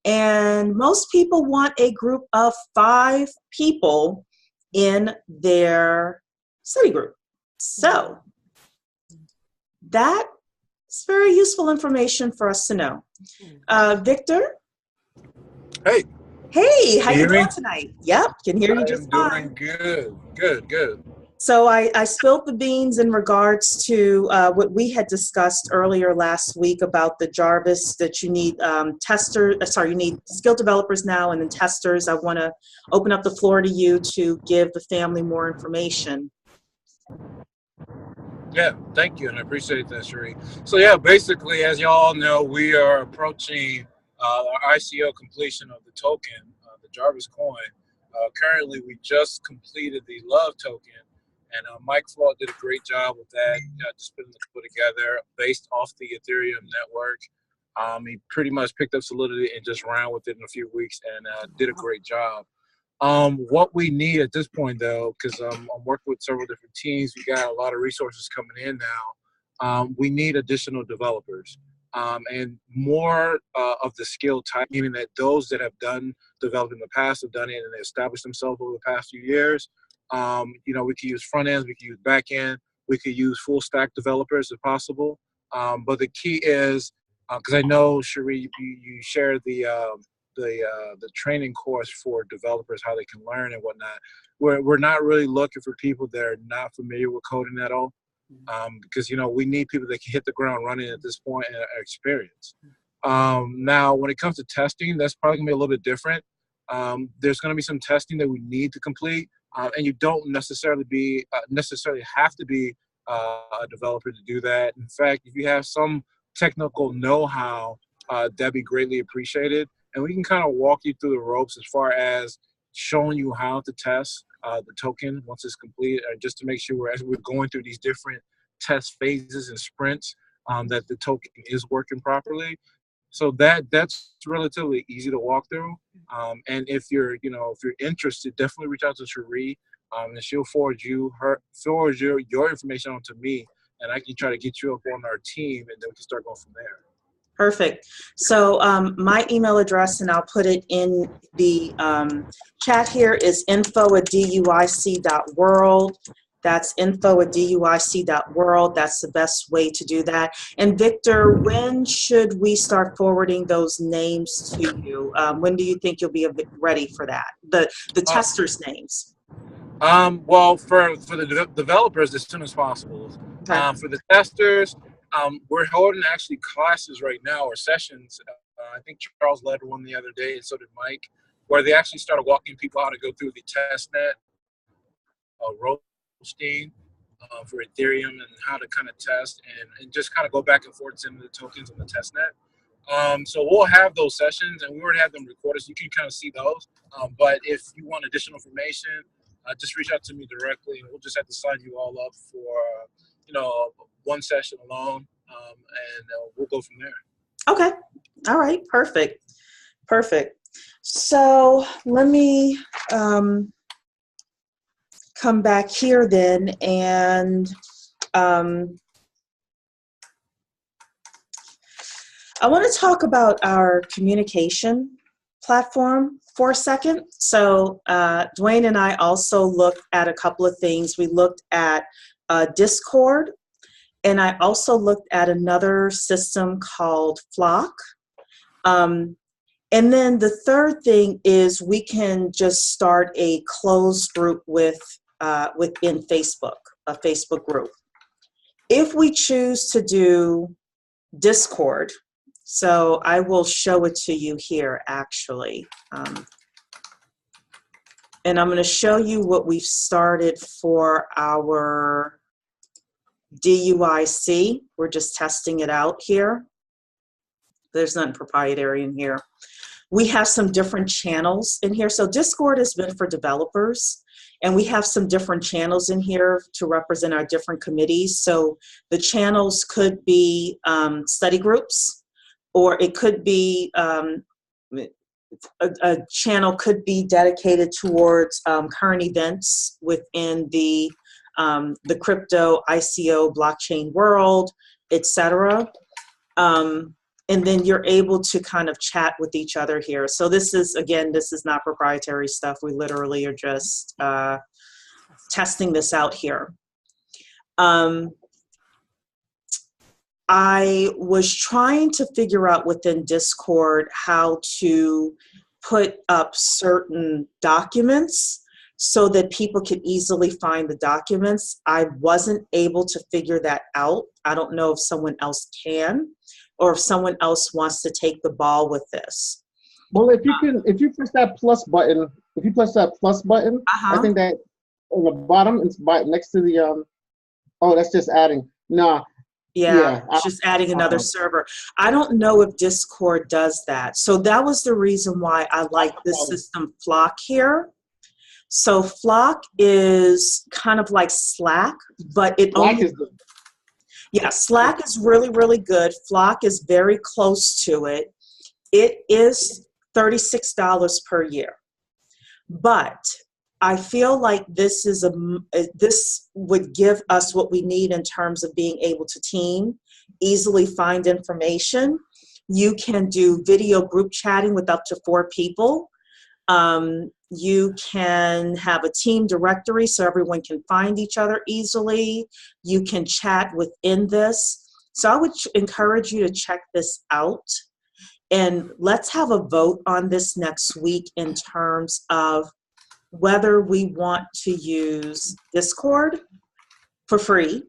And most people want a group of 5 people in their study group. So that's very useful information for us to know. Victor? Hey. Hey, how Can you doing tonight? Yep, can hear you just fine. I'm doing good. So I spilled the beans in regards to what we had discussed earlier last week about the Jarvis, that you need you need skill developers now and then testers. I want to open up the floor to you to give the family more information. Yeah, thank you, and I appreciate that, Cherie. So yeah, basically, as you all know, we are approaching our ICO completion of the token, the Jarvis coin. Currently, we just completed the Love token, and Mike Floyd did a great job with that, just putting the two together based off the Ethereum network. He pretty much picked up Solidity and just ran with it in a few weeks and did a great job. What we need at this point, though, because I'm working with several different teams, we got a lot of resources coming in now. We need additional developers and more of the skill type, meaning that those that have done development in the past have done it and they established themselves over the past few years. We can use front ends, we can use back end, we could use full stack developers if possible. But the key is, because I know, Cherie, you shared the training course for developers, how they can learn and whatnot. We're not really looking for people that are not familiar with coding at all, because we need people that can hit the ground running at this point and are experienced. Now, when it comes to testing, that's probably gonna be a little bit different. There's gonna be some testing that we need to complete, and you don't necessarily have to be a developer to do that. In fact, if you have some technical know-how, that'd be greatly appreciated. and we can kind of walk you through the ropes as far as showing you how to test the token once it's complete, just to make sure as we're going through these different test phases and sprints that the token is working properly. So that's relatively easy to walk through. And if you're interested, definitely reach out to Cherie, and she'll forward your information on to me, and I can try to get you up on our team, and then we can start going from there. Perfect. So my email address, and I'll put it in the chat here, is info@duic.world. That's info@duic.world. That's the best way to do that. And Victor, when should we start forwarding those names to you? When do you think you'll be ready for that? The testers' names. Well, for the developers, as soon as possible. Okay. For the testers, we're holding actually classes right now, or sessions. I think Charles led one the other day, and so did Mike, where they actually started walking people how to go through the testnet roasting for Ethereum, and how to kind of test and just kind of go back and forth into the tokens on the testnet. So we'll have those sessions, and we already have them recorded, so you can kind of see those. But if you want additional information, just reach out to me directly, and we'll just have to sign you all up for one session alone, and we'll go from there. Okay. All right. Perfect. So let me come back here then, and I want to talk about our communication platform for a second. So Dwayne and I also looked at a couple of things. We looked at Discord, and I also looked at another system called Flock. And then the third thing is we can just start a closed group within Facebook, a Facebook group. If we choose to do Discord, so I will show it to you here actually. And I'm going to show you what we've started for our DUIC. We're just testing it out here. There's nothing proprietary in here. We have some different channels in here. So Discord has been for developers, and we have some different channels in here to represent our different committees. So the channels could be study groups, or it could be a channel could be dedicated towards current events within the crypto, ICO, blockchain world, etc. And then you're able to kind of chat with each other here. So this is, again, this is not proprietary stuff. We literally are just testing this out here. I was trying to figure out within Discord how to put up certain documents so that people could easily find the documents. I wasn't able to figure that out. I don't know if someone else can, or if someone else wants to take the ball with this. Well, if you press that plus button, I think that on the bottom, it's next to the, oh, that's just adding. Nah. Yeah, it's just adding another server. I don't know if Discord does that. So that was the reason why I like this system Flock here. So Flock is kind of like Slack, but it Slack is good. Yeah, Slack is really, really good. Flock is very close to it. It is $36 per year. But I feel like this is this would give us what we need in terms of being able to team, easily find information. You can do video group chatting with up to 4 people. You can have a team directory so everyone can find each other easily. You can chat within this. So I would encourage you to check this out. And let's have a vote on this next week in terms of whether we want to use Discord for free,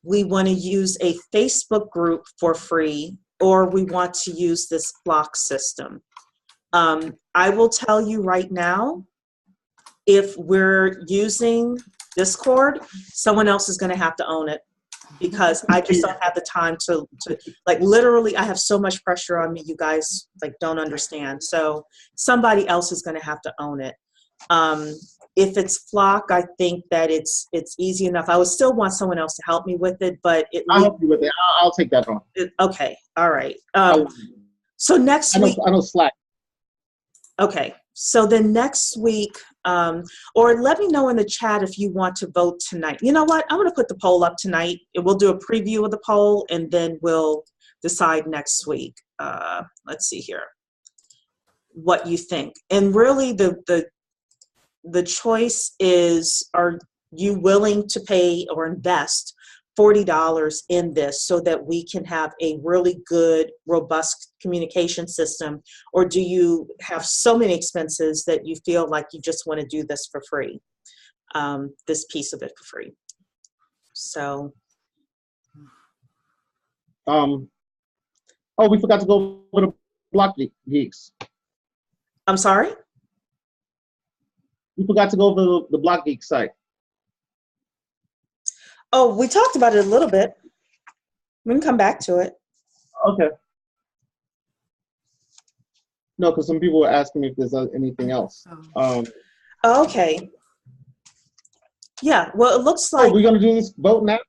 we want to use a Facebook group for free, or we want to use this Flock system. I will tell you right now, if we're using Discord, someone else is going to have to own it, because I just don't have the time to like, literally, I have so much pressure on me, you guys like don't understand. So somebody else is going to have to own it. If it's Flock, I think that it's easy enough. I would still want someone else to help me with it, but I'll help you with it. I'll take that on. Okay, all right. So next week, I know Slack. okay. So then next week, or let me know in the chat if you want to vote tonight. You know what? I'm going to put the poll up tonight. We'll do a preview of the poll, and then we'll decide next week. Let's see here, what you think. And really, the choice is: are you willing to pay or invest $40 in this so that we can have a really good, robust communication system? Or do you have so many expenses that you feel like you just want to do this for free, this piece of it for free? So. Oh, we forgot to go over the Block Geeks. I'm sorry? We forgot to go over the Block Geek site. Oh, we talked about it a little bit. We can come back to it. Okay. No, because some people were asking me if there's anything else. Okay. Yeah, well, it looks like... we're going to do this vote now?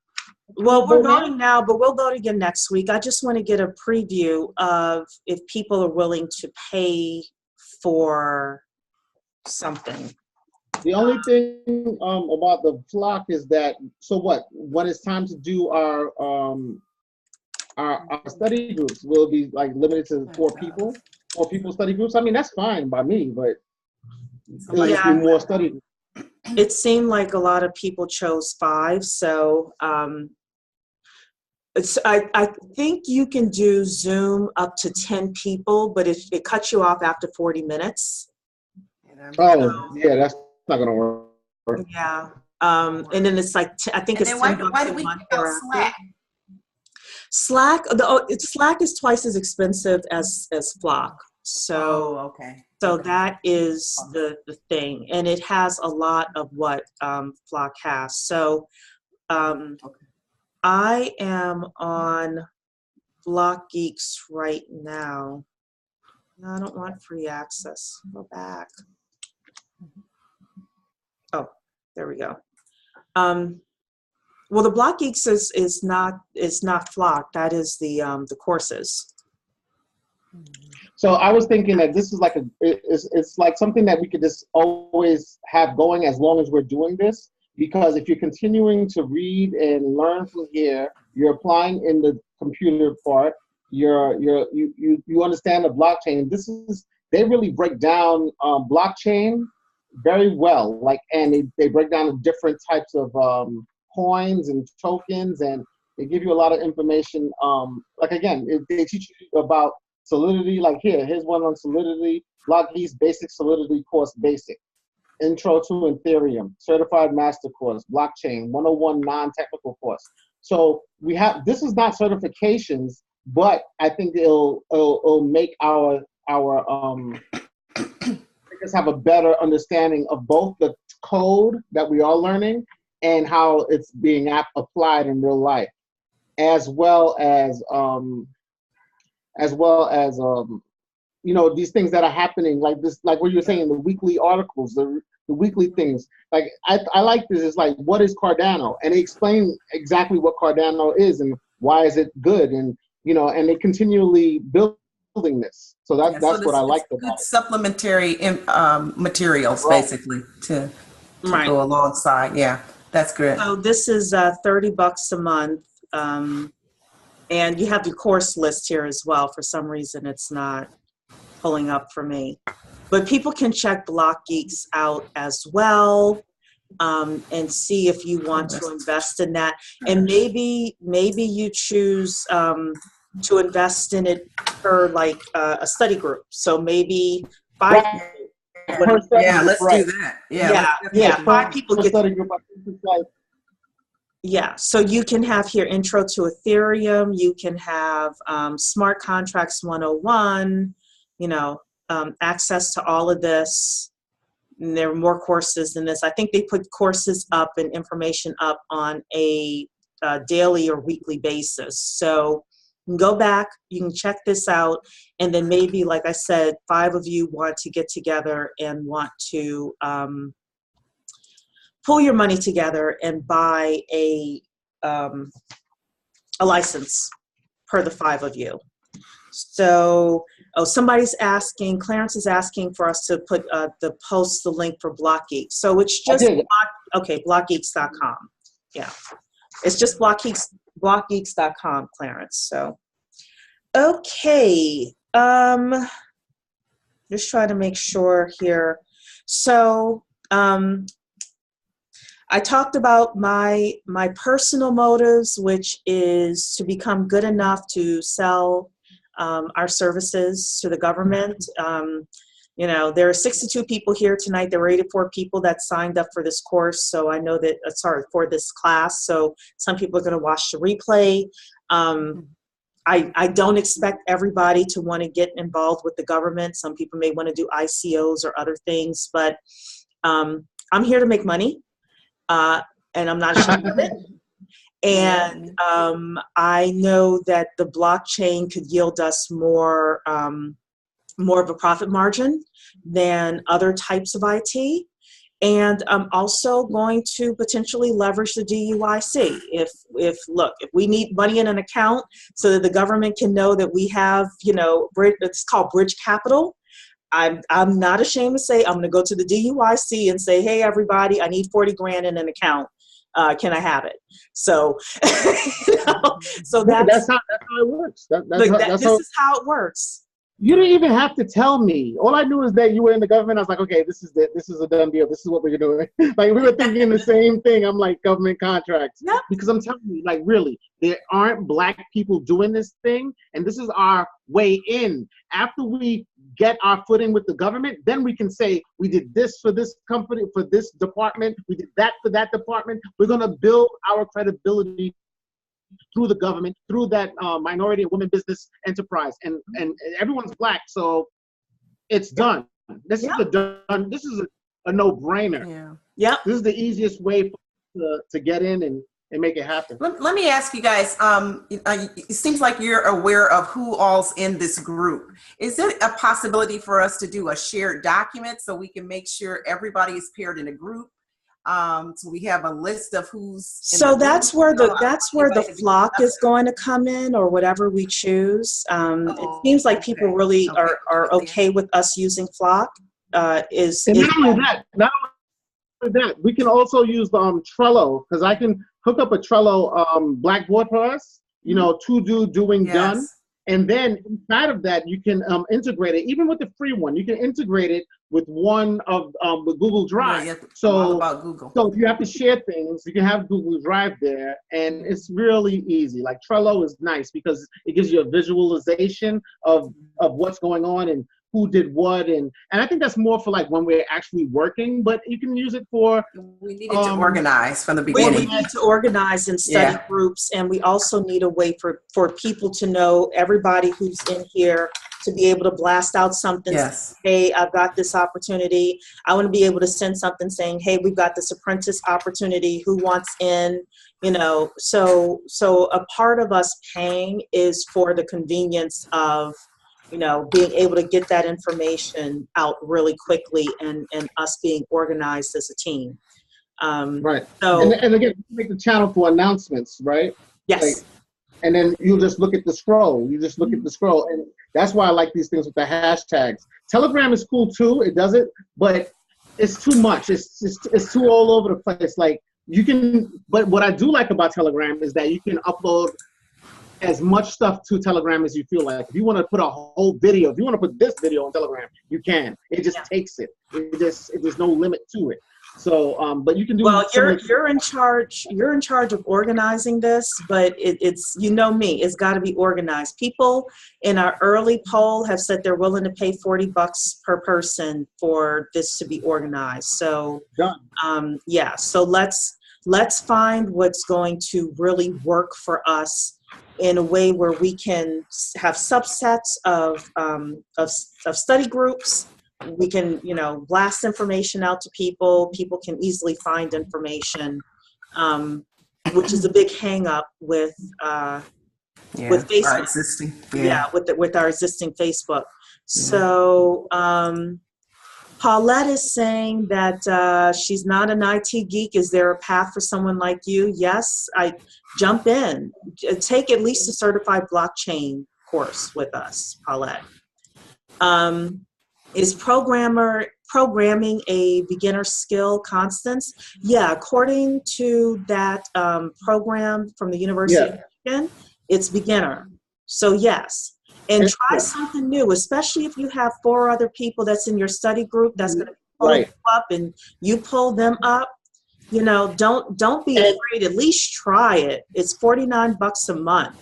Well, we're voting now, but we'll vote again next week. I just want to get a preview of if people are willing to pay for something. The only thing about the Flock is that, so what? When it's time to do our study groups, will be like limited to 4 people study groups. I mean, that's fine by me, but it'll just be more study groups. It seemed like a lot of people chose 5, so I think you can do Zoom up to 10 people, but it cuts you off after 40 minutes. Oh, yeah, that's not gonna work. Yeah, and then it's like I think it's $10 why do we go Slack? Slack is twice as expensive as Flock. So okay. So that is the thing, and it has a lot of what Flock has. So I am on Block Geeks right now. No, I don't want free access. Go back. Oh, there we go. Well, the Block Geeks is not Flock. That is the courses. So I was thinking that this is like it's like something that we could just always have going as long as we're doing this, because if you're continuing to read and learn from here, you're applying in the computer part, you understand the blockchain. They really break down blockchain very well, like, and they break down the different types of coins and tokens, and they give you a lot of information. Like again, they teach you about Solidity, like here's one on Solidity, Block Geeks Basic Solidity Course Basic, Intro to Ethereum, Certified Master Course, Blockchain 101 Non-Technical Course. So we have, this is not certifications, but I think it'll make our make us have a better understanding of both the code that we are learning and how it's being applied in real life, as well as you know, these things that are happening, like this, like what you're saying, the weekly articles, the weekly things. Like I like this. It's like, what is Cardano? And they explain exactly what Cardano is and why is it good, and you know, and they continually building this. So that's what I like about good it. Supplementary materials, basically, to go alongside. Yeah, that's good. So this is $30 a month. And you have the course list here as well. For some reason, it's not pulling up for me. But people can check Block Geeks out as well, and see if you want to invest in that. And maybe you choose to invest in it for like a study group. So maybe 5 people. Yeah, let's do that. Yeah, 5 people get study group. I think it's like, yeah, so you can have here Intro to Ethereum, you can have Smart Contracts 101, you know, access to all of this. And there are more courses than this. I think they put courses up and information up on a daily or weekly basis. So you can go back, you can check this out, and then maybe, like I said, 5 of you want to get together and want to pull your money together and buy a license per the 5 of you. So, somebody's asking, Clarence is asking for us to put post the link for BlockGeeks. So it's just BlockGeeks.com. Yeah, it's just BlockGeeks.com, Clarence. So, okay, just trying to make sure here. So, I talked about my personal motives, which is to become good enough to sell our services to the government. You know, there are 62 people here tonight. There were 84 people that signed up for this course. So I know that, for this class. So some people are going to watch the replay. I don't expect everybody to want to get involved with the government. Some people may want to do ICOs or other things, but I'm here to make money. And I'm not ashamed of it. And I know that the blockchain could yield us more of a profit margin than other types of IT. And I'm also going to potentially leverage the DUIC. If we need money in an account so that the government can know that we have, it's called bridge capital. I'm not ashamed to say I'm going to go to the DUIC and say, hey, everybody, I need 40 grand in an account. Can I have it? So, so that's how it works. This is how it works. You didn't even have to tell me. All I knew is that you were in the government. I was like, okay, this is it. This is a done deal. This is what we're doing. Like, we were thinking the same thing. I'm like, government contracts. Yep. Because I'm telling you, like, really, there aren't Black people doing this thing. And this is our way in. After we get our footing with the government, then we can say, we did this for this company, for this department. We did that for that department. We're going to build our credibility through the government, through that minority and women business enterprise, and everyone's Black, so it's done. This is a no-brainer. Yeah. This is the easiest way to get in and make it happen. Let me ask you guys. It seems like you're aware of who all's in this group. Is it a possibility for us to do a shared document so we can make sure everybody is paired in a group? So we have a list of who's. So that's where the flock is going to come in, or whatever we choose. It seems like people really are okay with us using flock. Not only that, we can also use Trello, because I can hook up a Trello Blackboard for us. To doing done. And then inside of that, you can integrate it, even with the free one. You can integrate it with one of with Google Drive. All about Google. So if you have to share things, you can have Google Drive there, and it's really easy. Like, Trello is nice because it gives you a visualization of what's going on and who did what, and I think that's more for like when we're actually working, but you can use it for. We needed to organize from the beginning. We need to organize and study groups, and we also need a way for people to know, everybody who's in here, to be able to blast out something. Yes. Hey, I've got this opportunity. I want to be able to send something saying, hey, we've got this apprentice opportunity. Who wants in? So a part of us paying is for the convenience of, being able to get that information out really quickly, and us being organized as a team. Right. So, and again, make the channel for announcements, right? Yes. And then you just look at the scroll. And that's why I like these things with the hashtags. Telegram is cool too. It does it, but it's too much. It's too all over the place. Like, but what I do like about Telegram is that you can upload as much stuff to Telegram as you feel like. If you want to put a whole video, if you want to put this video on Telegram, you can. It just takes it. There's no limit to it. So, but you can do. Well, you're in charge. You're in charge of organizing this, but it's me. It's got to be organized. People in our early poll have said they're willing to pay $40 per person for this to be organized. So, done. So let's find what's going to really work for us in a way where we can have subsets of study groups. We can, blast information out to people. People can easily find information. which is a big hang up with Facebook. Our existing, with our existing Facebook. So Paulette is saying that she's not an IT geek. Is there a path for someone like you? Yes, I jump in. Take at least a certified blockchain course with us, Paulette. Is programming a beginner skill, Constance? Yeah, according to that program from the University of Michigan, it's beginner. So yes. And try something new, especially if you have 4 other people that's in your study group that's going to pull you up and you pull them up. You know, don't be afraid. At least try it. It's $49 a month.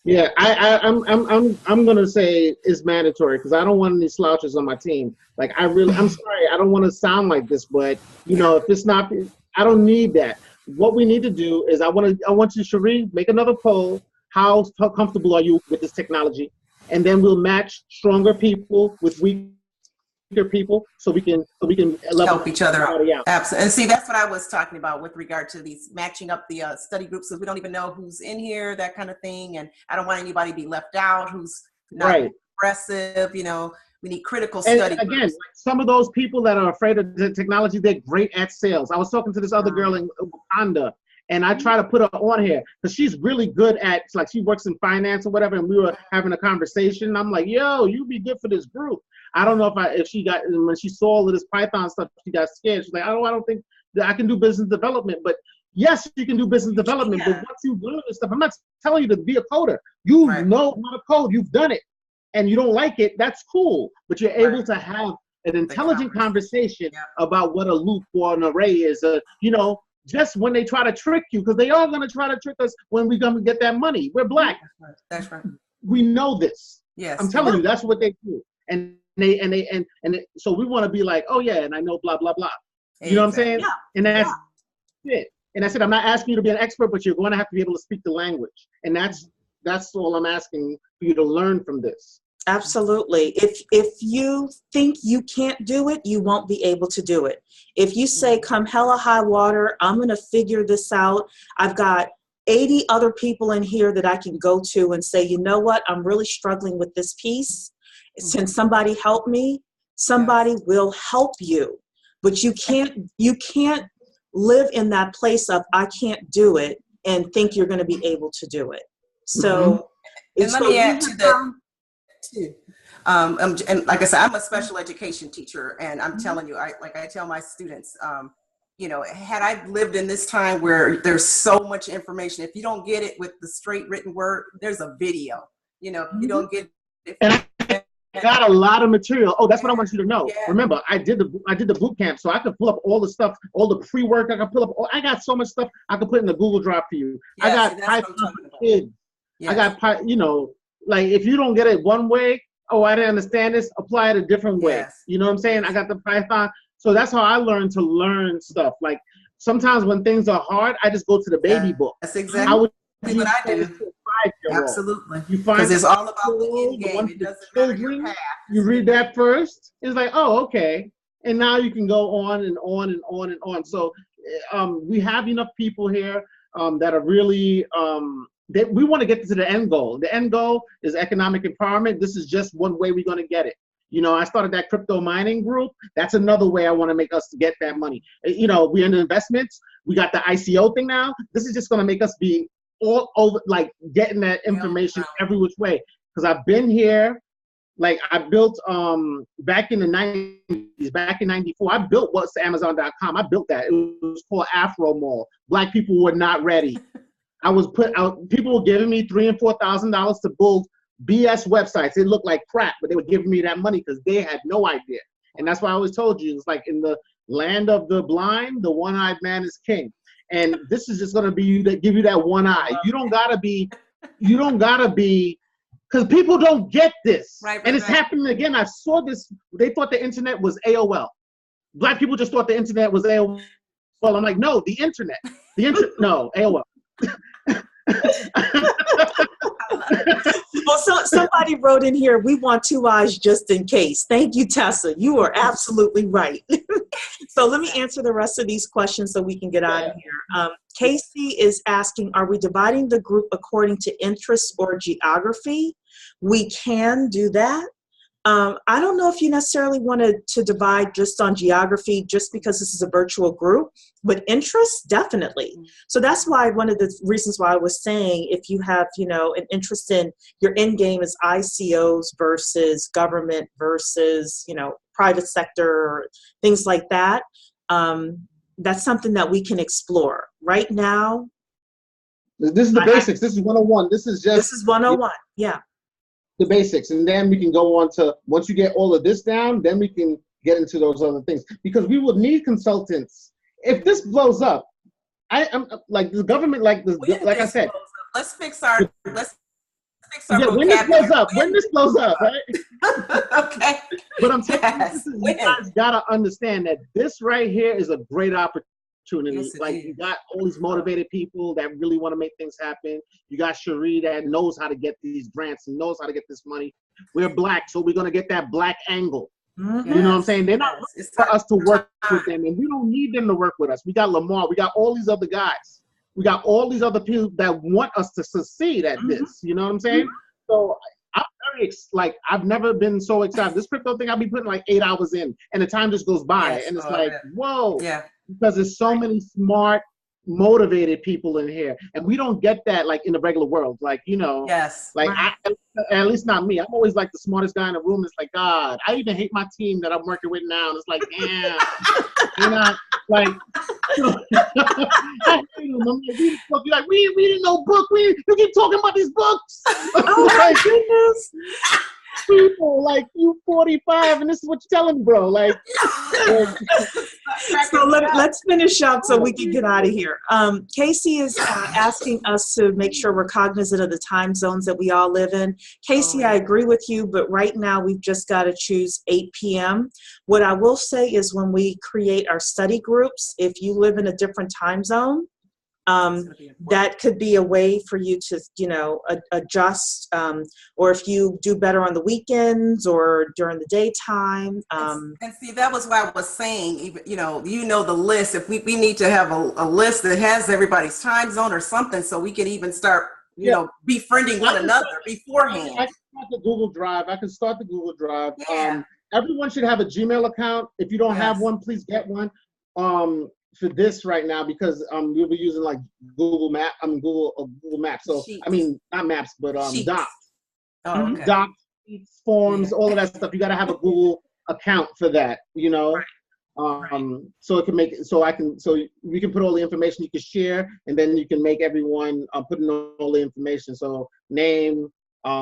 Yeah, I'm gonna say it's mandatory because I don't want any slouches on my team. Like I'm sorry, I don't want to sound like this, but you know, if it's not, I don't need that. What we need to do is I want you, Cherie, make another poll. How comfortable are you with this technology? And then we'll match stronger people with weaker people so we can help each other out. Absolutely. And see, that's what I was talking about with regard to these matching up the study groups, because we don't even know who's in here, that kind of thing. And I don't want anybody to be left out who's not aggressive. You know, we need critical study groups. Again, some of those people that are afraid of the technology, they're great at sales. I was talking to this other girl in Wakanda, and I try to put her on here because she's really good at, like, she works in finance or whatever, and we were having a conversation. I'm like, yo, you'd be good for this group. I don't know if she got, when she saw all of this Python stuff, she got scared. She's like, I don't think that I can do business development. But yes, you can do business development. But once you learn this stuff, I'm not telling you to be a coder. You know how to code. You've done it. And you don't like it, that's cool. But you're able to have an intelligent conversation about what a loop or an array is. You know, just when they try to trick you, because they are going to try to trick us when we're going to get that money. We're black. That's right. We know this. Yes. I'm telling you, that's what they do. And so we want to be like, oh yeah, and I know blah blah blah. You know what I'm saying? Yeah. And that's it. And I said, I'm not asking you to be an expert, but you're going to have to be able to speak the language. And that's all I'm asking for you to learn from this. Absolutely. If you think you can't do it, you won't be able to do it. If you say, come hella high water, I'm going to figure this out. I've got 80 other people in here that I can go to and say, you know what, I'm really struggling with this piece. Can somebody help me? Somebody will help you. But you can't live in that place of I can't do it and think you're going to be able to do it. So and let me add to that too. And like I said, I'm a special education teacher, and I'm telling you, I tell my students, you know, had I lived in this time where there's so much information, if you don't get it with the straight written word, there's a video. You know, if you don't get it. And I got a lot of material. Oh, that's what I want you to know. Yeah. Remember, I did the boot camp, so I could pull up all the stuff, all the pre-work. I could pull up. I got so much stuff I could put in the Google Drive for you. Yes, I got Python for kids. Yes. I got, you know, like if you don't get it one way, oh, I didn't understand this. Apply it a different way. Yes. You know what I'm saying? I got the Python. So that's how I learned to learn stuff. Like sometimes when things are hard, I just go to the baby book. That's exactly what I do. Absolutely. Because it's all about the end game. It doesn't matter your path. You read that first. It's like, oh, okay. And now you can go on and on and on and on. So we have enough people here that are really, we want to get to the end goal. The end goal is economic empowerment. This is just one way we're going to get it. You know, I started that crypto mining group. That's another way I want to make us get that money. You know, we're in the investments. We got the ICO thing now. This is just going to make us be all over, like getting that information every which way. Because I've been here, like I built back in the 90s, back in 94, I built what's Amazon.com. I built that. It was called Afro Mall. Black people were not ready. I was put out, people were giving me $3,000 and $4,000 to build BS websites. It looked like crap, but they were giving me that money because they had no idea. And that's why I always told you, it's like in the land of the blind, the one-eyed man is king. And this is just gonna be give you that one eye. You don't gotta be, because people don't get this. Right, and it's happening again. I saw this, they thought the internet was AOL. Black people just thought the internet was AOL. Well, I'm like, no, the internet. No, AOL. Well, so Somebody wrote in here, we want 2 eyes just in case. Thank you, Tessa. You are absolutely right. So let me answer the rest of these questions so we can get out of here. Casey is asking, are we dividing the group according to interest or geography? We can do that. I don't know if you necessarily wanted to divide just on geography just because this is a virtual group, but interest, definitely. So that's why one of the reasons why I was saying if you have, an interest in your end game is ICOs versus government versus, private sector, things like that. That's something that we can explore. Right now. This is the basics. This is 101. This is 101. Yeah. The basics, and then we can go on to, once you get all of this down, then we can get into those other things, because we will need consultants if this blows up. I'm like the government, like I said, let's fix our when this blows up, right? Okay. But I'm saying, you guys gotta understand that this right here is a great opportunity. Yes, you got all these motivated people that really want to make things happen. You got Cherie that knows how to get these grants and knows how to get this money. We're Black, so we're gonna get that Black angle. Mm-hmm. You know what I'm saying? They're not looking for us to work with them, and we don't need them to work with us. We got Lamar, we got all these other guys. We got all these other people that want us to succeed at this. You know what I'm saying? So I'm very I've never been so excited. This crypto thing, I'll be putting like 8 hours in, and the time just goes by, and it's whoa. Yeah. Because there's so many smart, motivated people in here, and we don't get that like in the regular world. Yes. At least not me. I'm always like the smartest guy in the room. It's like, God, I even hate my team that I'm working with now. And it's like, damn, I hate them. I'm like, we didn't know book. You keep talking about these books. Oh my goodness. People like you 45 and this is what you're telling me, bro. So let's finish up so we can get out of here. Casey is asking us to make sure we're cognizant of the time zones that we all live in. Casey, I agree with you, but right now we've just got to choose 8 p.m. What I will say is when we create our study groups, if you live in a different time zone, that could be a way for you to, adjust, or if you do better on the weekends or during the daytime. And see, that was why I was saying, the list. If we need to have a list that has everybody's time zone or something, so we can even start, befriending one another beforehand. I can start the Google Drive. Yeah. Everyone should have a Gmail account. If you don't have one, please get one. For this right now, because we'll be using like Google Maps. So Sheets. I mean, not maps, but Docs. Oh, okay. Docs, forms, all of that stuff. You got to have a Google account for that. So it can make so we can put all the information you can share, and then you can make everyone put in all the information. So name,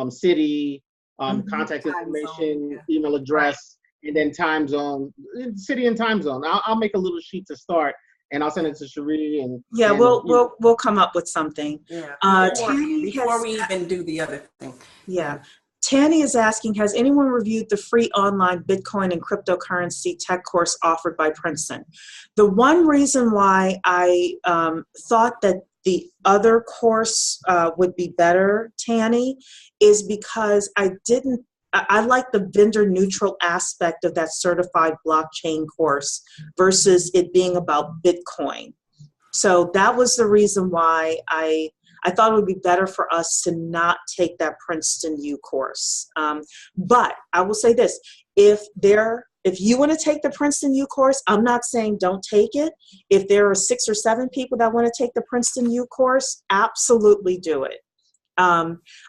city, contact information, email address. And then time zone, city and time zone. I'll make a little sheet to start, and I'll send it to Cherie. We'll come up with something. Yeah. Before we even do the other thing. Yeah. Tanny is asking, has anyone reviewed the free online Bitcoin and cryptocurrency tech course offered by Princeton? The one reason why I thought that the other course would be better, Tanny, is because I like the vendor neutral aspect of that certified blockchain course versus it being about Bitcoin. So that was the reason why I thought it would be better for us to not take that Princeton U course. But I will say this, if you want to take the Princeton U course, I'm not saying don't take it. If there are 6 or 7 people that want to take the Princeton U course, absolutely do it.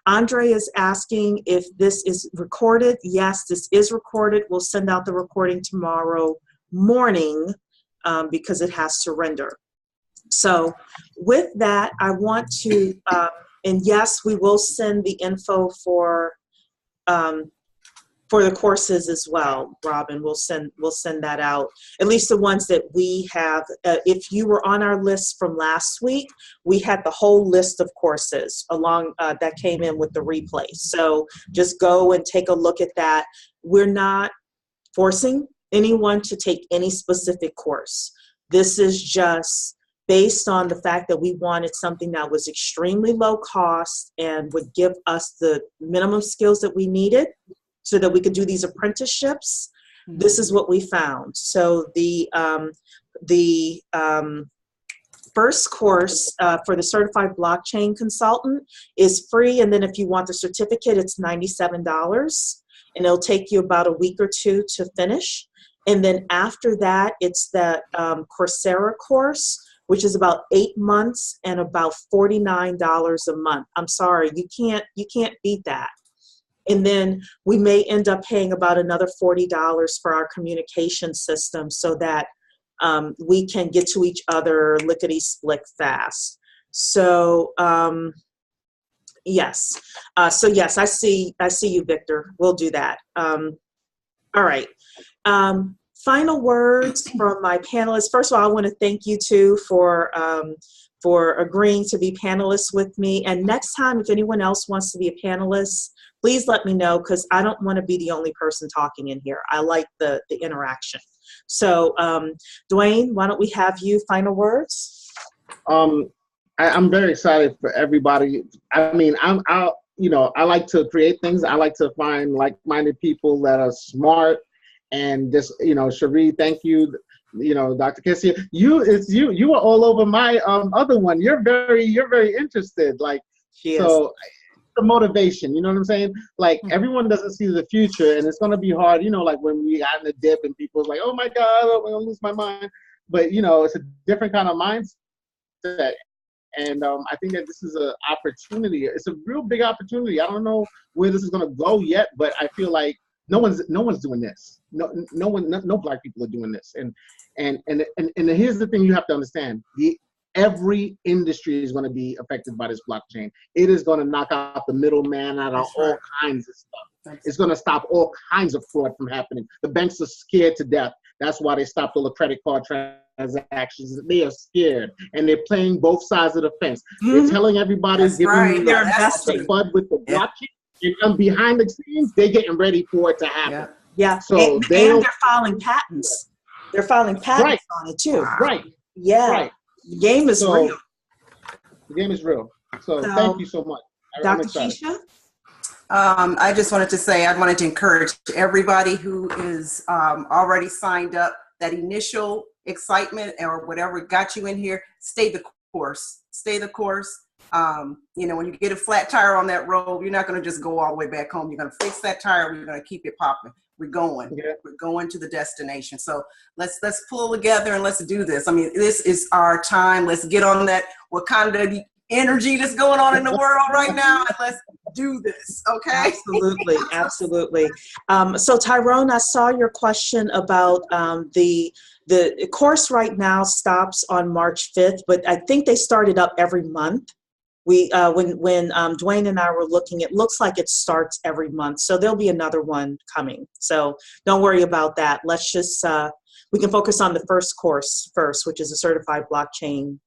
Andre is asking if this is recorded. Yes, this is recorded. We'll send out the recording tomorrow morning because it has to render. So with that, I want to, and yes, we will send the info for the courses as well, Robin. We'll send that out, at least the ones that we have. If you were on our list from last week, we had the whole list of courses along that came in with the replay. So just go and take a look at that. We're not forcing anyone to take any specific course. This is just, based on the fact that we wanted something that was extremely low cost and would give us the minimum skills that we needed so that we could do these apprenticeships. This is what we found. So the first course for the certified blockchain consultant is free, and then if you want the certificate, it's $97, and it'll take you about a week or two to finish. And then after that, it's the Coursera course, which is about 8 months and about $49 a month. I'm sorry, you can't beat that. And then we may end up paying about another $40 for our communication system so that we can get to each other lickety-split fast. So yes, yes, I see you, Victor. We'll do that. All right. Final words from my panelists. First of all, I want to thank you two for agreeing to be panelists with me. And next time, if anyone else wants to be a panelist, please let me know, because I don't want to be the only person talking in here. I like the interaction. So, Dwayne, why don't we have you final words? I'm very excited for everybody. I mean, I like to create things. I like to find like-minded people that are smart, and just, Cherie, thank you. Dr. Kessia, you were all over my other one. You're very interested. So the motivation, you know what I'm saying? Everyone doesn't see the future, and it's gonna be hard, when we got in the dip and people's like, oh my God, I'm gonna lose my mind. But it's a different kind of mindset. And I think that this is an opportunity. It's a real big opportunity. I don't know where this is gonna go yet, but I feel like no one's doing this. No Black people are doing this. And here's the thing you have to understand. Every industry is going to be affected by this blockchain. It is going to knock out the middleman out of all kinds of stuff. It's going to stop all kinds of fraud from happening. The banks are scared to death. That's why they stopped all the credit card transactions. They are scared, and they're playing both sides of the fence. They're telling everybody, giving They're investing. the FUD with the blockchain, and behind the scenes, they're getting ready for it to happen. Yeah. So and they're filing patents. They're filing patents on it too. Right. Yeah. Right. The game is real. The game is real. So thank you so much. Dr. Keisha? I just wanted to say, I wanted to encourage everybody who is already signed up, that initial excitement or whatever got you in here, stay the course. Stay the course. When you get a flat tire on that road, you're not going to just go all the way back home. You're going to fix that tire. We're going to keep it popping. We're going. Yeah. We're going to the destination. So let's pull together and let's do this. I mean, this is our time. Let's get on that Wakanda energy that's going on in the world right now, and let's do this. Okay. Absolutely. So Tyrone, I saw your question about the course right now stops on March 5th, but I think they started up every month. When Dwayne and I were looking, it looks like it starts every month. So there'll be another one coming. So don't worry about that. Let's just, we can focus on the first course first, which is a certified blockchain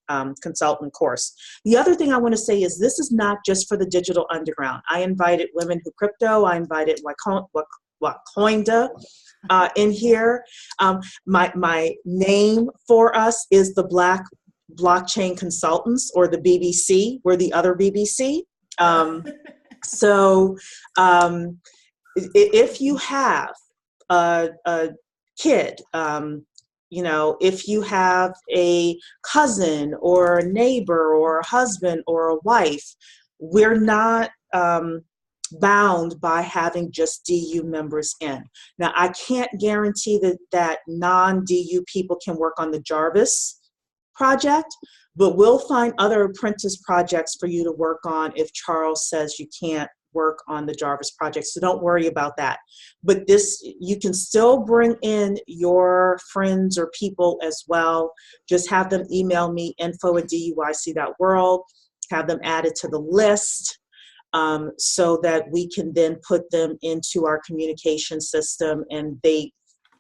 consultant course. The other thing I want to say is this is not just for the digital underground. I invited Women Who Crypto. I invited Wacoinda in here. My name for us is the Black Blockchain Consultants, or the BBC. We're the other BBC. If you have a kid, if you have a cousin or a neighbor or a husband or a wife, we're not bound by having just DU members in. Now, I can't guarantee that non-DU people can work on the Jarvis project, but we'll find other apprentice projects for you to work on if Charles says you can't work on the Jarvis project. So don't worry about that. But you can still bring in your friends or people as well. Just have them email me, info@duic.world, have them added to the list so that we can then put them into our communication system, and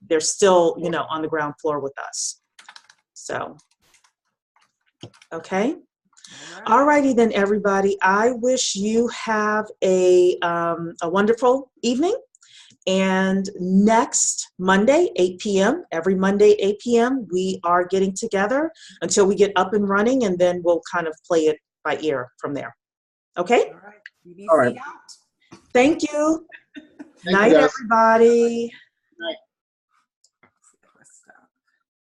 they're still, on the ground floor with us. So. Okay. All righty then, everybody. I wish you have a wonderful evening, And next Monday, 8 p.m., every Monday, 8 p.m., we are getting together until we get up and running, and then we'll kind of play it by ear from there. Okay? All right. BBC All right. out. Thank you. Thank Night, you, guys. everybody. Night.